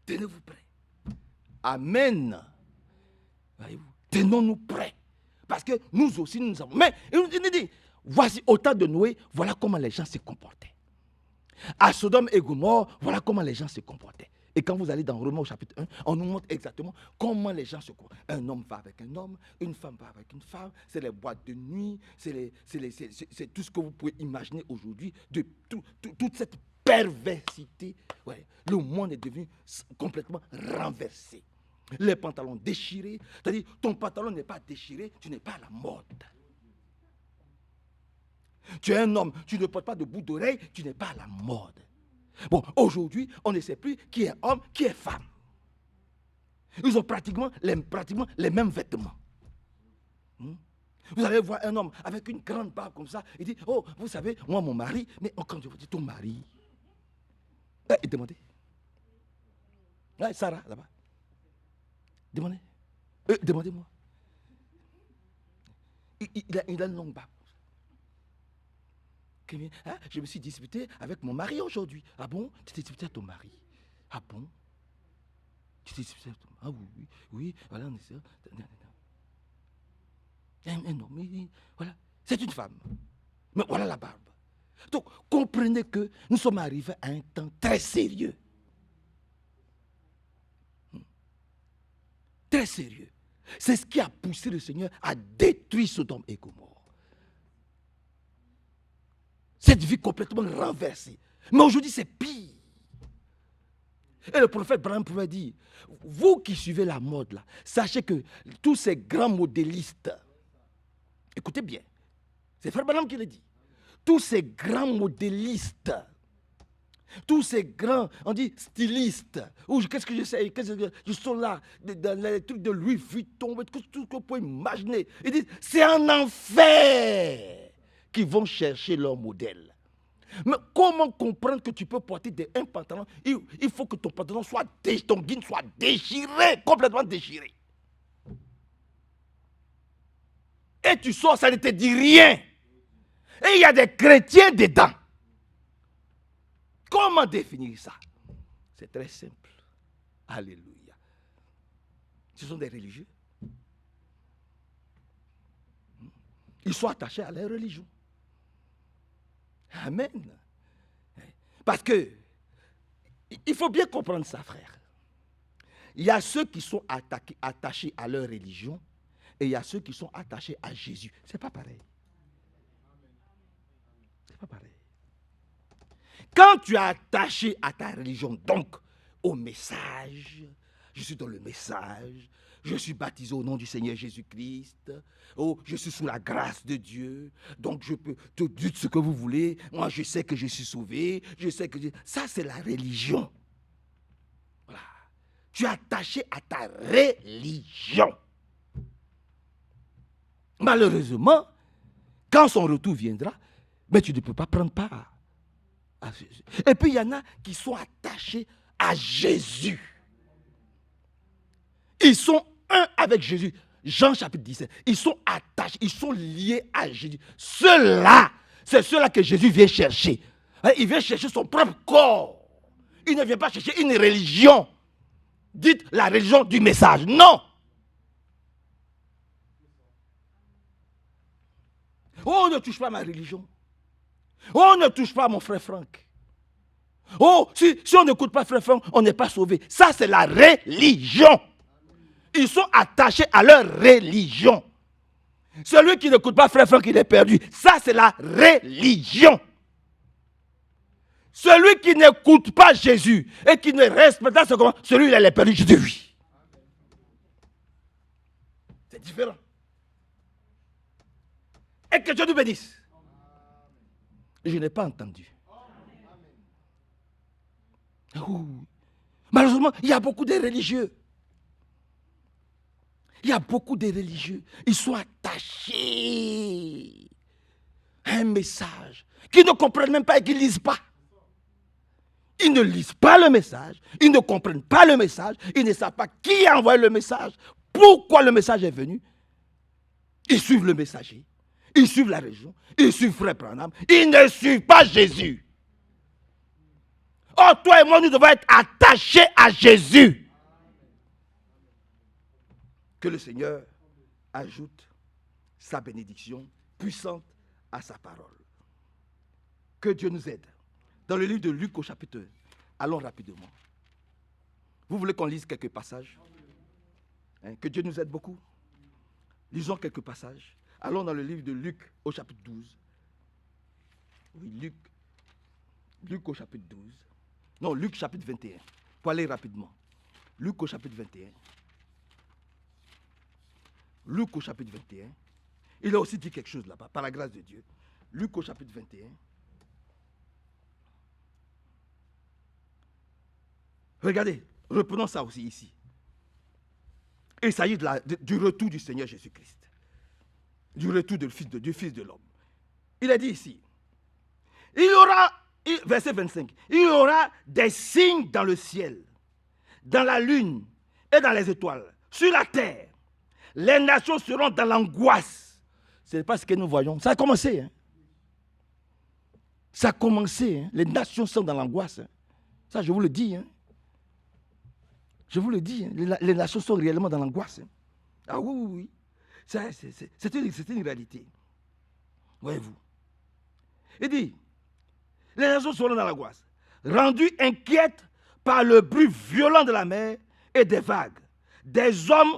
Speaker 1: Tenez-vous prêts. Amen. Tenons-nous prêts. Parce que nous aussi, nous avons. Mais il nous dit, voici au temps de Noé, voilà comment les gens se comportaient. À Sodome et Gomorrhe, voilà comment les gens se comportaient. Et quand vous allez dans Romains au chapitre 1, on nous montre exactement comment les gens se comportent. Un homme va avec un homme, une femme va avec une femme, c'est les boîtes de nuit, c'est tout ce que vous pouvez imaginer aujourd'hui, de toute cette perversité. Ouais, le monde est devenu complètement renversé. Les pantalons déchirés, c'est-à-dire ton pantalon n'est pas déchiré, tu n'es pas à la mode. Tu es un homme, tu ne portes pas de boucle d'oreille, tu n'es pas à la mode. Bon, aujourd'hui, on ne sait plus qui est homme, qui est femme. Ils ont pratiquement les mêmes vêtements. Vous allez voir un homme avec une grande barbe comme ça, il dit, oh, vous savez, moi, mon mari, mais quand je vous dis ton mari, demandez. Sarah, là-bas. Demandez. Demandez-moi. Il a une longue barbe. Je me suis disputé avec mon mari aujourd'hui. Ah bon? Tu t'es disputé à ton mari? Ah bon? Tu t'es disputé à ton mari? Ah oui, voilà, on est sûr. Un homme, voilà, c'est une femme. Mais voilà la barbe. Donc, comprenez que nous sommes arrivés à un temps très sérieux. Très sérieux. C'est ce qui a poussé le Seigneur à détruire Sodome et Gomorrhe. Cette vie complètement renversée. Mais aujourd'hui, c'est pire. Et le prophète Branham pouvait dire, vous qui suivez la mode là, sachez que tous ces grands modélistes, écoutez bien, c'est frère Branham qui le dit, tous ces grands modélistes, tous ces grands, on dit stylistes, ou qu'est-ce que je sais, ils sont là, dans les trucs de Louis Vuitton, tout ce que vous pouvez imaginer. Ils disent, c'est en enfer qu'ils vont chercher leur modèle. Mais comment comprendre que tu peux porter un pantalon? Il faut que ton pantalon soit déchiré, ton guine soit déchiré, complètement déchiré. Et tu sors, ça ne te dit rien. Et il y a des chrétiens dedans. Comment définir ça? C'est très simple. Alléluia. Ce sont des religieux. Ils sont attachés à leur religion. Amen. Parce que, il faut bien comprendre ça, frère. Il y a ceux qui sont attachés à leur religion et il y a ceux qui sont attachés à Jésus. C'est pas pareil. C'est pas pareil. Quand tu es attaché à ta religion, donc au message, je suis dans le message, je suis baptisé au nom du Seigneur Jésus-Christ, oh, je suis sous la grâce de Dieu, donc je peux te dire ce que vous voulez, moi je sais que je suis sauvé, je sais que... Ça c'est la religion. Voilà. Tu es attaché à ta religion. Malheureusement, quand son retour viendra, mais tu ne peux pas prendre part à Jésus. Et puis il y en a qui sont attachés à Jésus. Ils sont un avec Jésus. Jean chapitre 17. Ils sont attachés, ils sont liés à Jésus. Ceux-là, c'est ceux-là que Jésus vient chercher. Il vient chercher son propre corps. Il ne vient pas chercher une religion. Dites la religion du message. Non. Oh, ne touche pas à ma religion. Oh, ne touche pas à mon frère Franck. Oh, si on n'écoute pas frère Franck, on n'est pas sauvé. Ça, c'est la religion. Ils sont attachés à leur religion. Celui qui n'écoute pas frère Franck, il est perdu. Ça, c'est la religion. Celui qui n'écoute pas Jésus et qui ne respecte pas ce commandement, celui-là, il est perdu. Je dis oui. C'est différent. Et que Dieu nous bénisse. Je n'ai pas entendu. Malheureusement, il y a beaucoup de religieux. Il y a beaucoup de religieux. Ils sont attachés à un message qu'ils ne comprennent même pas et qu'ils ne lisent pas. Ils ne lisent pas le message. Ils ne comprennent pas le message. Ils ne savent pas qui a envoyé le message. Pourquoi le message est venu. Ils suivent le messager. Ils suivent la religion. Ils suivent Frère Branham. Ils ne suivent pas Jésus. Oh, toi et moi, nous devons être attachés à Jésus. Que le Seigneur ajoute sa bénédiction puissante à sa parole. Que Dieu nous aide. Dans le livre de Luc au chapitre 1, allons rapidement. Vous voulez qu'on lise quelques passages? Que Dieu nous aide beaucoup. Lisons quelques passages. Allons dans le livre de Luc au chapitre 12. Oui, Luc au chapitre 12. Non, Luc chapitre 21. Pour aller rapidement. Luc au chapitre 21. Luc au chapitre 21. Il a aussi dit quelque chose là-bas, par la grâce de Dieu. Luc au chapitre 21. Regardez, reprenons ça aussi ici. Il s'agit du retour du Seigneur Jésus-Christ. Du retour du Fils de l'homme. Il a dit ici, il y aura, verset 25, il y aura des signes dans le ciel, dans la lune et dans les étoiles, sur la terre. Les nations seront dans l'angoisse. Ce n'est pas ce que nous voyons. Ça a commencé. Hein? Ça a commencé. Hein? Les nations sont dans l'angoisse. Hein? Ça, je vous le dis. Hein? Je vous le dis. Hein? Les nations sont réellement dans l'angoisse. Hein? Ah oui, oui, oui. C'est une réalité. Voyez-vous. Il dit, les nations seront dans l'angoisse, rendues inquiètes par le bruit violent de la mer et des vagues. Des hommes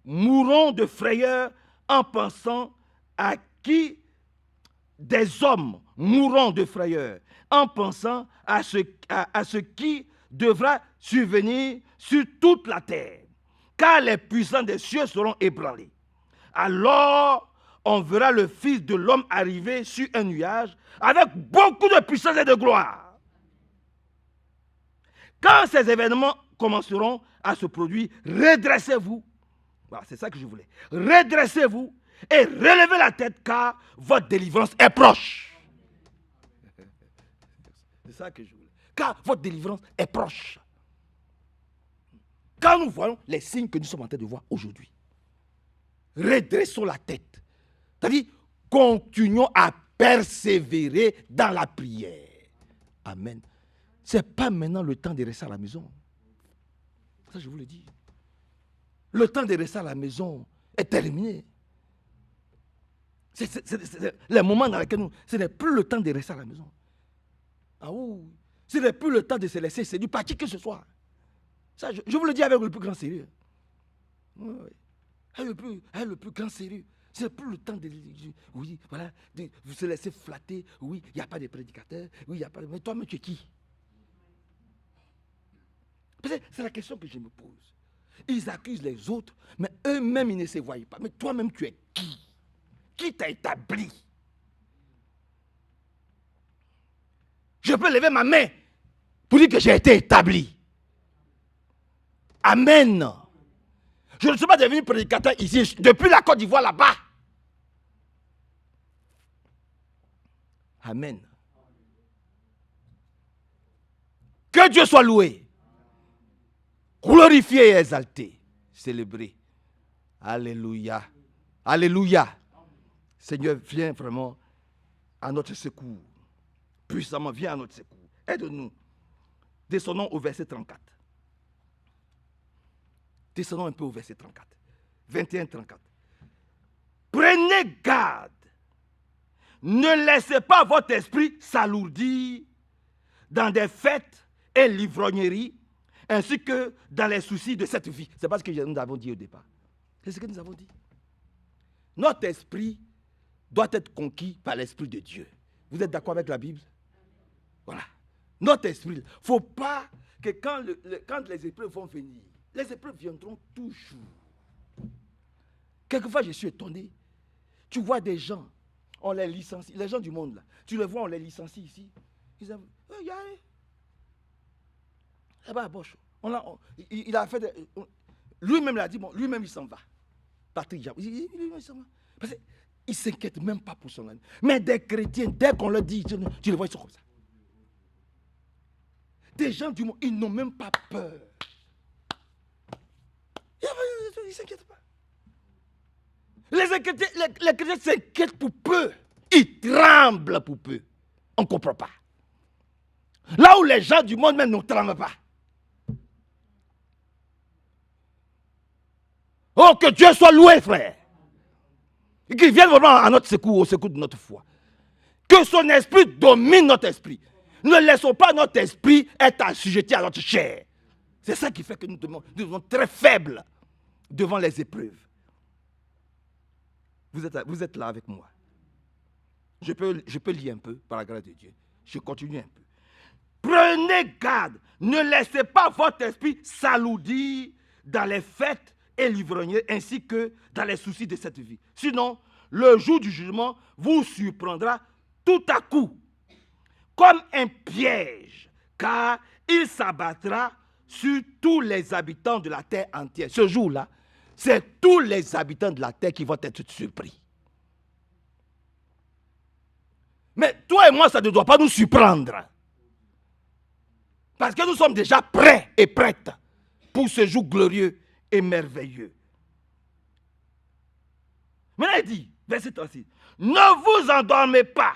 Speaker 1: mourront de frayeur en pensant à qui des hommes mourront de frayeur en pensant à ce qui devra survenir sur toute la terre, car les puissants des cieux seront ébranlés. Alors, on verra le Fils de l'homme arriver sur un nuage avec beaucoup de puissance et de gloire. Quand ces événements commenceront à se produire, redressez-vous. Voilà, c'est ça que je voulais. Redressez-vous et relevez la tête, car votre délivrance est proche. C'est ça que je voulais. Car votre délivrance est proche. Quand nous voyons les signes que nous sommes en train de voir aujourd'hui, redressons la tête. C'est-à-dire, continuons à persévérer dans la prière. Amen. Ce n'est pas maintenant le temps de rester à la maison. Ça, je vous le dis. Le temps de rester à la maison est terminé. C'est le moment dans lequel ce n'est plus le temps de rester à la maison. Ah oui, ce n'est plus le temps de se laisser séduire par qui que ce soit. Ça, je vous le dis avec le plus grand sérieux. Oui, oui. Avec le plus grand sérieux. Ce n'est plus le temps de se laisser flatter. Oui, il n'y a pas de prédicateur. Oui, il n'y a pas de... Mais toi-même, tu es qui? C'est la question que je me pose. Ils accusent les autres, mais eux-mêmes, ils ne se voient pas. Mais toi-même, tu es qui? Qui t'a établi? Je peux lever ma main pour dire que j'ai été établi. Amen. Je ne suis pas devenu prédicateur ici, depuis la Côte d'Ivoire là-bas. Amen. Que Dieu soit loué, glorifié et exalté, célébré. Alléluia. Alléluia. Seigneur, viens vraiment à notre secours. Puissamment, viens à notre secours. Aide-nous. Descendons au verset 34. Descendons un peu au verset 34. 21-34. Prenez garde. Ne laissez pas votre esprit s'alourdir dans des fêtes et l'ivrognerie, ainsi que dans les soucis de cette vie. C'est pas ce que nous avons dit au départ. C'est ce que nous avons dit. Notre esprit doit être conquis par l'Esprit de Dieu. Vous êtes d'accord avec la Bible? Voilà. Notre esprit. Il ne faut pas que quand les épreuves vont venir, les épreuves viendront toujours. Quelquefois, je suis étonné. Tu vois des gens, on les licencie. Les gens du monde, là, tu les vois, on les licencie ici. Ils disent, là-bas à Bosch. Il a fait lui-même l'a dit, bon, lui-même il s'en va. Patrick Jab, lui-même il s'en va. Parce qu'il ne s'inquiète même pas pour son ami. Mais des chrétiens, dès qu'on leur dit, tu les vois, ils sont comme ça. Des gens du monde, ils n'ont même pas peur. Ils ne s'inquiètent pas. Les chrétiens s'inquiètent pour peu. Ils tremblent pour peu. On ne comprend pas. Là où les gens du monde même ne tremblent pas. Oh, que Dieu soit loué, frère. Et qu'il vienne vraiment à notre secours, au secours de notre foi. Que son esprit domine notre esprit. Ne laissons pas notre esprit être assujetti à notre chair. C'est ça qui fait que nous devenons très faibles devant les épreuves. Vous êtes là avec moi. Je peux lire un peu par la grâce de Dieu. Je continue un peu. Prenez garde. Ne laissez pas votre esprit s'alourdir dans les fêtes et l'ivrognerie ainsi que dans les soucis de cette vie. Sinon, le jour du jugement vous surprendra tout à coup comme un piège, car il s'abattra sur tous les habitants de la terre entière. Ce jour-là, c'est tous les habitants de la terre qui vont être surpris. Mais toi et moi, ça ne doit pas nous surprendre. Parce que nous sommes déjà prêts et prêtes pour ce jour glorieux et merveilleux. Maintenant, il dit, verset 36, ne vous endormez pas.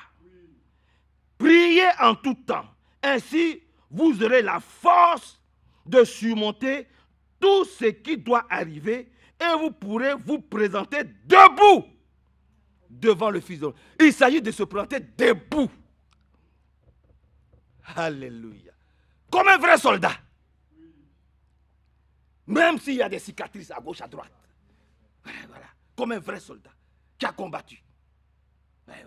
Speaker 1: Priez en tout temps. Ainsi, vous aurez la force de surmonter tout ce qui doit arriver et vous pourrez vous présenter debout devant le Fils de l'homme. Il s'agit de se présenter debout. Alléluia. Comme un vrai soldat. Même s'il y a des cicatrices à gauche, à droite. Voilà. Comme un vrai soldat qui a combattu.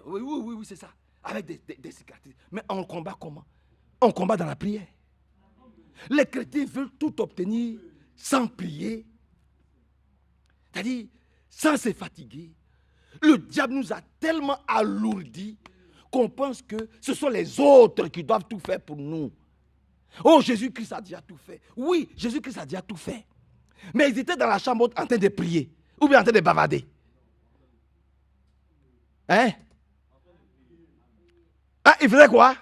Speaker 1: Oui, c'est ça. Avec des cicatrices. Mais on combat comment? On combat dans la prière. Les chrétiens veulent tout obtenir sans prier. C'est-à-dire, sans se fatiguer. Le diable nous a tellement alourdis qu'on pense que ce sont les autres qui doivent tout faire pour nous. Oh, Jésus-Christ a déjà tout fait. Oui, Jésus-Christ a déjà tout fait. Mais ils étaient dans la chambre en train de prier. Ou bien en train de bavarder. Hein? Ah, il faisait quoi?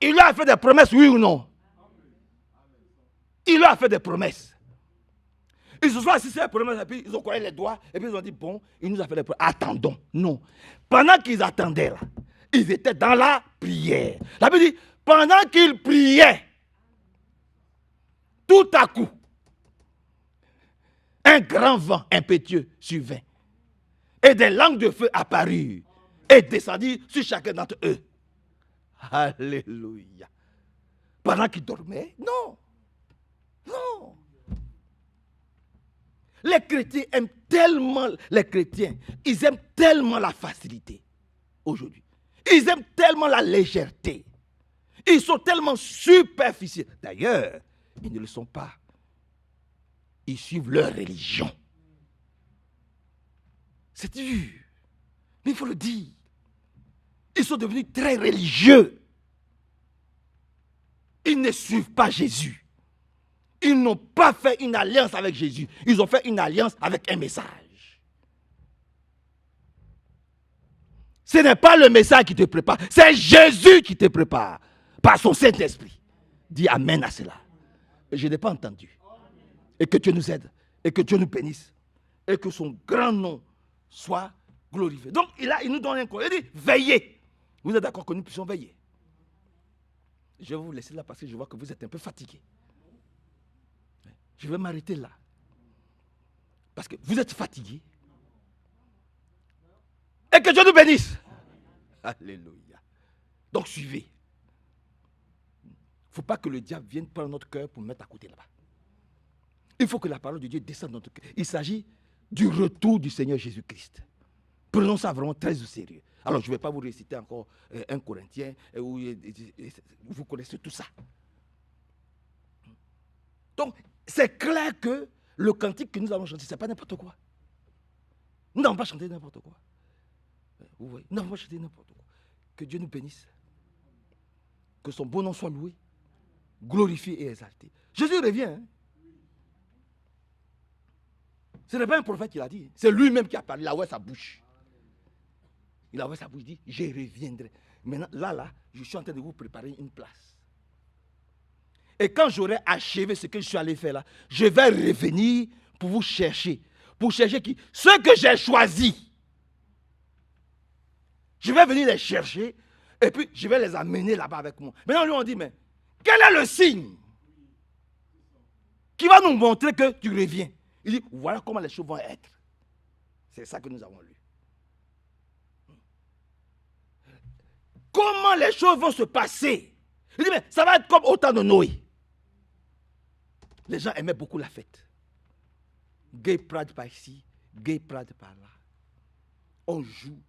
Speaker 1: Il lui a fait des promesses, oui ou non? Il lui a fait des promesses. Ils se sont assis sur les promesses, et puis ils ont collé les doigts, et puis ils ont dit, bon, il nous a fait des promesses. Attendons. Non. Pendant qu'ils attendaient là, ils étaient dans la prière. La Bible dit, pendant qu'ils priaient, tout à coup, un grand vent impétueux survint. Et des langues de feu apparurent et descendirent sur chacun d'entre eux. Alléluia. Pendant qu'ils dormaient? Non. Non. Les chrétiens aiment tellement, ils aiment tellement la facilité aujourd'hui. Ils aiment tellement la légèreté. Ils sont tellement superficiels. D'ailleurs, ils ne le sont pas. Ils suivent leur religion. C'est dur. Mais il faut le dire. Ils sont devenus très religieux. Ils ne suivent pas Jésus. Ils n'ont pas fait une alliance avec Jésus. Ils ont fait une alliance avec un message. Ce n'est pas le message qui te prépare. C'est Jésus qui te prépare. Par son Saint-Esprit. Dis Amen à cela. Je n'ai pas entendu. Et que Dieu nous aide. Et que Dieu nous bénisse. Et que son grand nom soit glorifié. Donc, il nous donne un conseil. Il dit, veillez. Vous êtes d'accord que nous puissions veiller? Je vais vous laisser là parce que je vois que vous êtes un peu fatigués. Je vais m'arrêter là. Parce que vous êtes fatigués. Et que Dieu nous bénisse. Alléluia. Donc, suivez. Il ne faut pas que le diable vienne prendre notre cœur pour mettre à côté là-bas. Il faut que la parole de Dieu descende dans notre cœur. Il s'agit du retour du Seigneur Jésus-Christ. Prenons ça vraiment très au sérieux. Alors, je ne vais pas vous réciter encore 1 Corinthiens, où vous connaissez tout ça. Donc, c'est clair que le cantique que nous avons chanté, ce n'est pas n'importe quoi. Nous n'avons pas chanté n'importe quoi. Vous voyez, nous n'avons pas chanté n'importe quoi. Que Dieu nous bénisse. Que son bon nom soit loué, glorifié et exalté. Jésus revient. Hein? Ce n'est pas un prophète qui l'a dit. C'est lui-même qui a parlé. Il a ouvert sa bouche. Il a ouvert sa bouche, il dit, je reviendrai. Maintenant, là, je suis en train de vous préparer une place. Et quand j'aurai achevé ce que je suis allé faire là, je vais revenir pour vous chercher. Pour chercher qui? Ceux que j'ai choisis. Je vais venir les chercher et puis je vais les amener là-bas avec moi. Maintenant, lui, on dit, mais quel est le signe qui va nous montrer que tu reviens? Il dit, voilà comment les choses vont être. C'est ça que nous avons lu. Comment les choses vont se passer? Il dit, mais ça va être comme au temps de Noé. Les gens aimaient beaucoup la fête. Gay pride par ici, gay pride par là. On joue,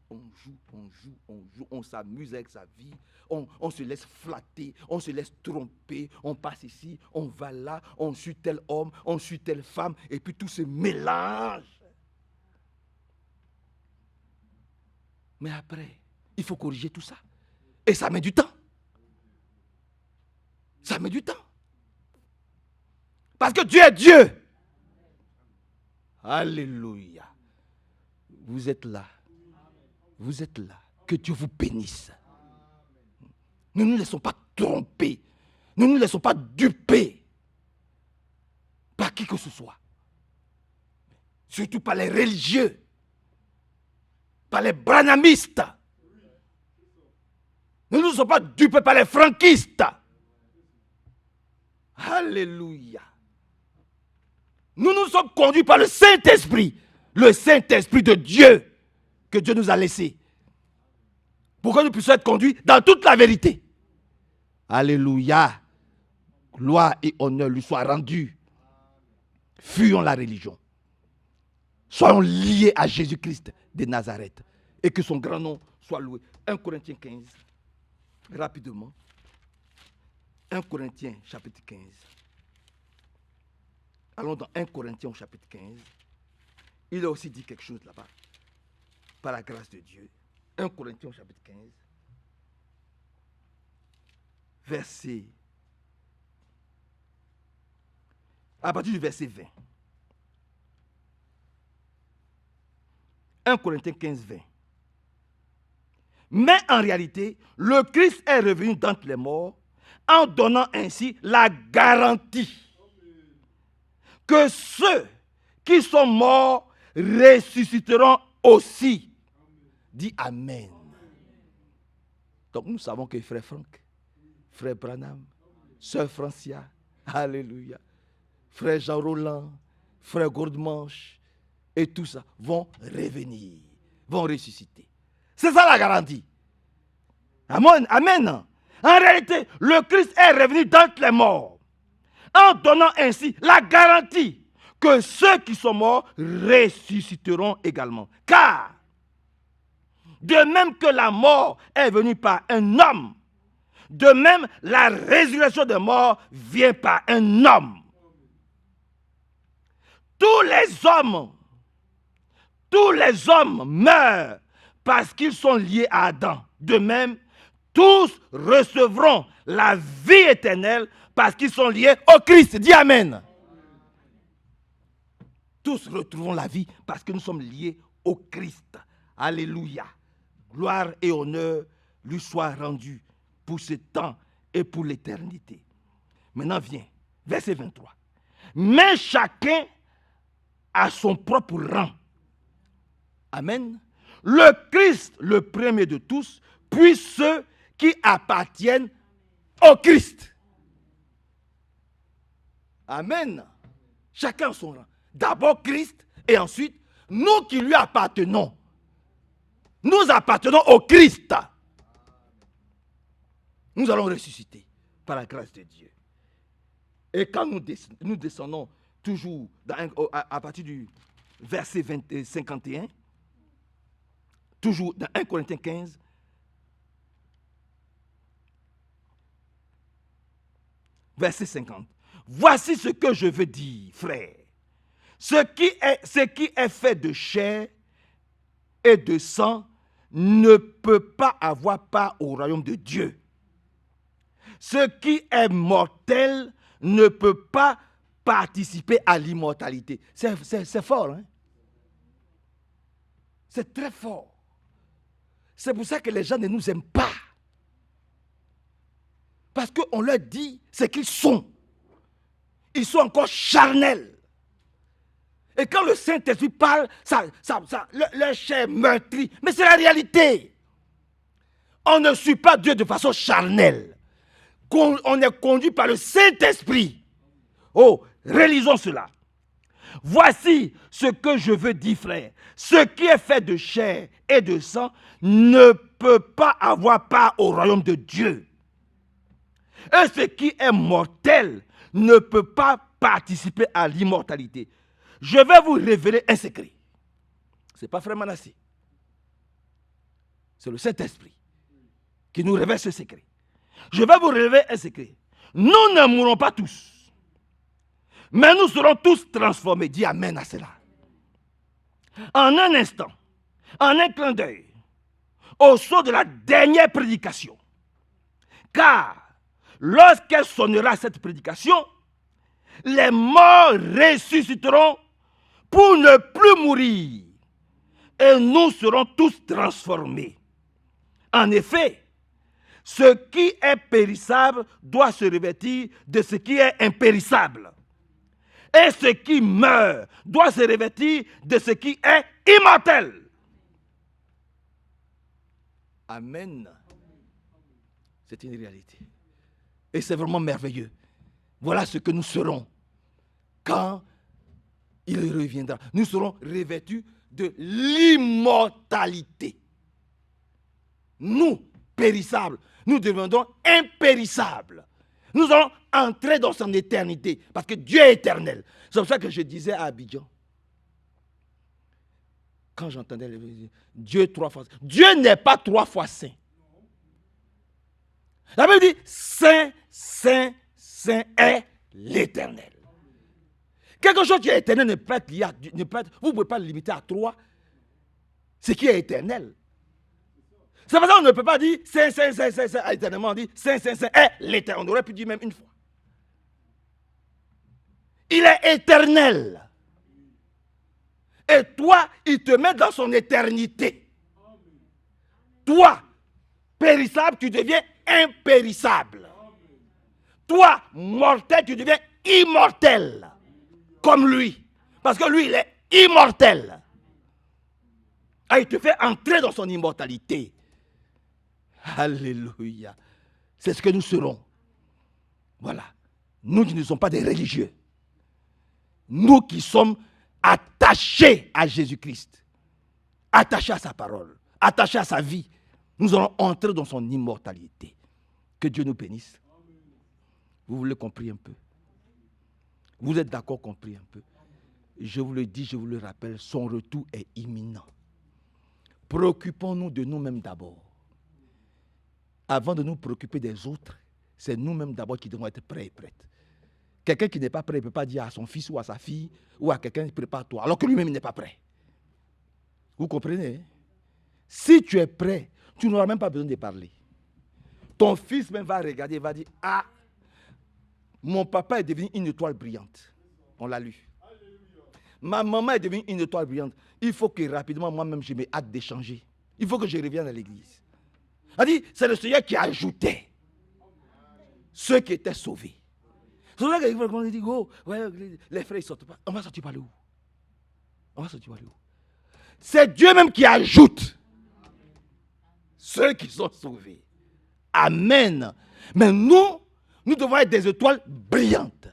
Speaker 1: on s'amuse avec sa vie, on se laisse flatter, on se laisse tromper, on passe ici, on va là, on suit tel homme, on suit telle femme, et puis tout se mélange. Mais après, il faut corriger tout ça. Et ça met du temps. Ça met du temps. Parce que Dieu est Dieu. Alléluia. Vous êtes là. Vous êtes là. Que Dieu vous bénisse. Ne nous laissons pas tromper. Ne nous laissons pas duper par qui que ce soit. Surtout par les religieux. Par les branhamistes. Ne nous laissons pas dupés par les franquistes. Alléluia. Nous nous sommes conduits par le Saint-Esprit de Dieu que Dieu nous a laissé. Pour que nous puissions être conduits dans toute la vérité. Alléluia. Gloire et honneur lui soient rendus. Fuyons la religion. Soyons liés à Jésus-Christ de Nazareth. Et que son grand nom soit loué. 1 Corinthiens 15. Rapidement. 1 Corinthiens chapitre 15. Allons dans 1 Corinthiens chapitre 15. Il a aussi dit quelque chose là-bas. Par la grâce de Dieu. 1 Corinthiens chapitre 15. Verset. À partir du verset 20. 1 Corinthiens 15, 20. Mais en réalité, le Christ est revenu d'entre les morts en donnant ainsi la garantie que ceux qui sont morts ressusciteront aussi. Dis Amen. Donc nous savons que frère Franck, frère Branham, sœur Francia, alléluia, frère Jean Roland, frère Gourdemanche, et tout ça vont revenir, vont ressusciter. C'est ça la garantie. Amen. Amen. En réalité, le Christ est revenu d'entre les morts, en donnant ainsi la garantie que ceux qui sont morts ressusciteront également. Car, de même que la mort est venue par un homme, de même la résurrection des morts vient par un homme. Tous les hommes meurent parce qu'ils sont liés à Adam. De même, tous recevront la vie éternelle parce qu'ils sont liés au Christ. Dis Amen. Tous retrouveront la vie parce que nous sommes liés au Christ. Alléluia. Gloire et honneur lui soient rendus pour ce temps et pour l'éternité. Maintenant vient, verset 23. Mais chacun a son propre rang. Amen. Le Christ, le premier de tous, puis ceux qui appartiennent au Christ. Amen. Chacun son rang. D'abord Christ et ensuite nous qui lui appartenons. Nous appartenons au Christ. Nous allons ressusciter par la grâce de Dieu. Et quand nous descendons toujours à partir du verset 51, toujours dans 1 Corinthiens 15, verset 50. Voici ce que je veux dire, frère. Ce qui est fait de chair et de sang ne peut pas avoir part au royaume de Dieu. Ce qui est mortel ne peut pas participer à l'immortalité. C'est fort, hein? C'est très fort. C'est pour ça que les gens ne nous aiment pas. Parce qu'on leur dit ce qu'ils sont. Ils sont encore charnels. Et quand le Saint-Esprit parle, leur chair meurtrit. Mais c'est la réalité. On ne suit pas Dieu de façon charnelle. On est conduit par le Saint-Esprit. Oh, relisons cela. Voici ce que je veux dire, frère. Ce qui est fait de chair et de sang ne peut pas avoir part au royaume de Dieu. Et ce qui est mortel ne peut pas participer à l'immortalité. Je vais vous révéler un secret. Ce n'est pas frère Manassé. C'est le Saint-Esprit qui nous révèle ce secret. Je vais vous révéler un secret. Nous ne mourrons pas tous. Mais nous serons tous transformés. Dis Amen à cela. En un instant, en un clin d'œil, au saut de la dernière prédication. Car, lorsqu'elle sonnera cette prédication, les morts ressusciteront pour ne plus mourir. Et nous serons tous transformés. En effet, ce qui est périssable doit se revêtir de ce qui est impérissable. Et ce qui meurt doit se revêtir de ce qui est immortel. Amen. C'est une réalité. Et c'est vraiment merveilleux. Voilà ce que nous serons quand il reviendra. Nous serons revêtus de l'immortalité. Nous, périssables, nous deviendrons impérissables. Nous allons entrer dans son éternité, parce que Dieu est éternel. C'est pour ça que je disais à Abidjan, quand j'entendais Dieu 3 fois saint. Dieu n'est pas 3 fois saint. La Bible dit, saint, saint, saint est l'éternel. Quelque chose qui est éternel ne peut être lié à Dieu. Vous ne pouvez pas le limiter à 3. Ce qui est éternel. C'est pour ça qu'on ne peut pas dire saint, saint, saint, saint, saint, éternellement. On dit saint, saint, saint est l'éternel. On aurait pu dire même une fois. Il est éternel. Et toi, il te met dans son éternité. Toi, périssable, tu deviens impérissable. Toi, mortel, tu deviens immortel. Comme lui. Parce que lui, il est immortel. Ah, il te fait entrer dans son immortalité. Alléluia. C'est ce que nous serons. Voilà. Nous qui ne sommes pas des religieux. Nous qui sommes attachés à Jésus-Christ. Attachés à sa parole. Attachés à sa vie. Nous allons entrer dans son immortalité. Que Dieu nous bénisse. Vous voulez compris un peu? Vous êtes d'accord, compris un peu? Je vous le dis, je vous le rappelle, son retour est imminent. Préoccupons-nous de nous-mêmes d'abord. Avant de nous préoccuper des autres, c'est nous-mêmes d'abord qui devons être prêts et prêtes. Quelqu'un qui n'est pas prêt ne peut pas dire à son fils ou à sa fille ou à quelqu'un, prépare-toi, alors que lui-même n'est pas prêt. Vous comprenez? Si tu es prêt, tu n'auras même pas besoin de parler. Ton fils même va regarder et va dire, ah, mon papa est devenu une étoile brillante. On l'a lu. Ma maman est devenue une étoile brillante. Il faut que rapidement, moi-même, je me hâte d'échanger. Il faut que je revienne à l'église. Elle dit, c'est le Seigneur qui ajoutait ceux qui étaient sauvés. C'est pour ça qu'on dit, oh, ouais, les frères, ils ne sortent pas. On va sortir par le où? On va sortir par le où? C'est Dieu même qui ajoute ceux qui sont sauvés. Amen. Mais nous devons être des étoiles brillantes.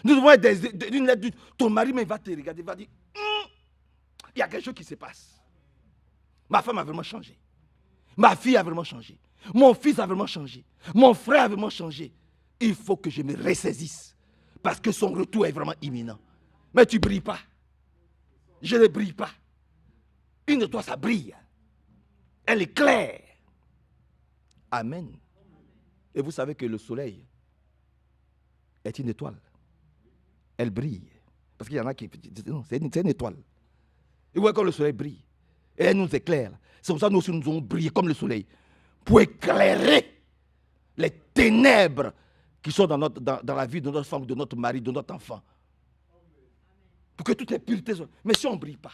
Speaker 1: Nous devons être ton mari même va te regarder, va dire, il y a quelque chose qui se passe. Ma femme a vraiment changé. Ma fille a vraiment changé. Mon fils a vraiment changé. Mon frère a vraiment changé. Il faut que je me ressaisisse. Parce que son retour est vraiment imminent. Mais tu ne brilles pas. Je ne brille pas. Une de toi, ça brille. Elle est claire. Amen. Et vous savez que le soleil est une étoile. Elle brille. Parce qu'il y en a qui disent, non, c'est une étoile. Et vous voyez quand le soleil brille. Et elle nous éclaire. C'est pour ça que nous aussi nous devons briller comme le soleil. Pour éclairer les ténèbres qui sont dans la vie de notre femme, de notre mari, de notre enfant. Pour que toutes les puretés soient. Mais si on ne brille pas,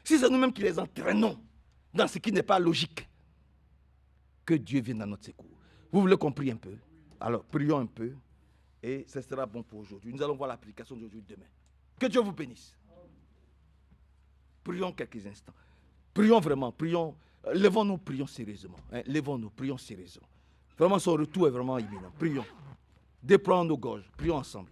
Speaker 1: si c'est nous-mêmes qui les entraînons dans ce qui n'est pas logique, que Dieu vienne à notre secours. Vous voulez comprendre un peu? Alors, prions un peu. Et ce sera bon pour aujourd'hui. Nous allons voir l'application d'aujourd'hui demain. Que Dieu vous bénisse. Prions quelques instants. Prions vraiment, prions. Levons-nous, prions sérieusement. Hein, levons-nous, prions sérieusement. Vraiment, son retour est vraiment imminent. Prions. Déployons nos gorges. Prions ensemble.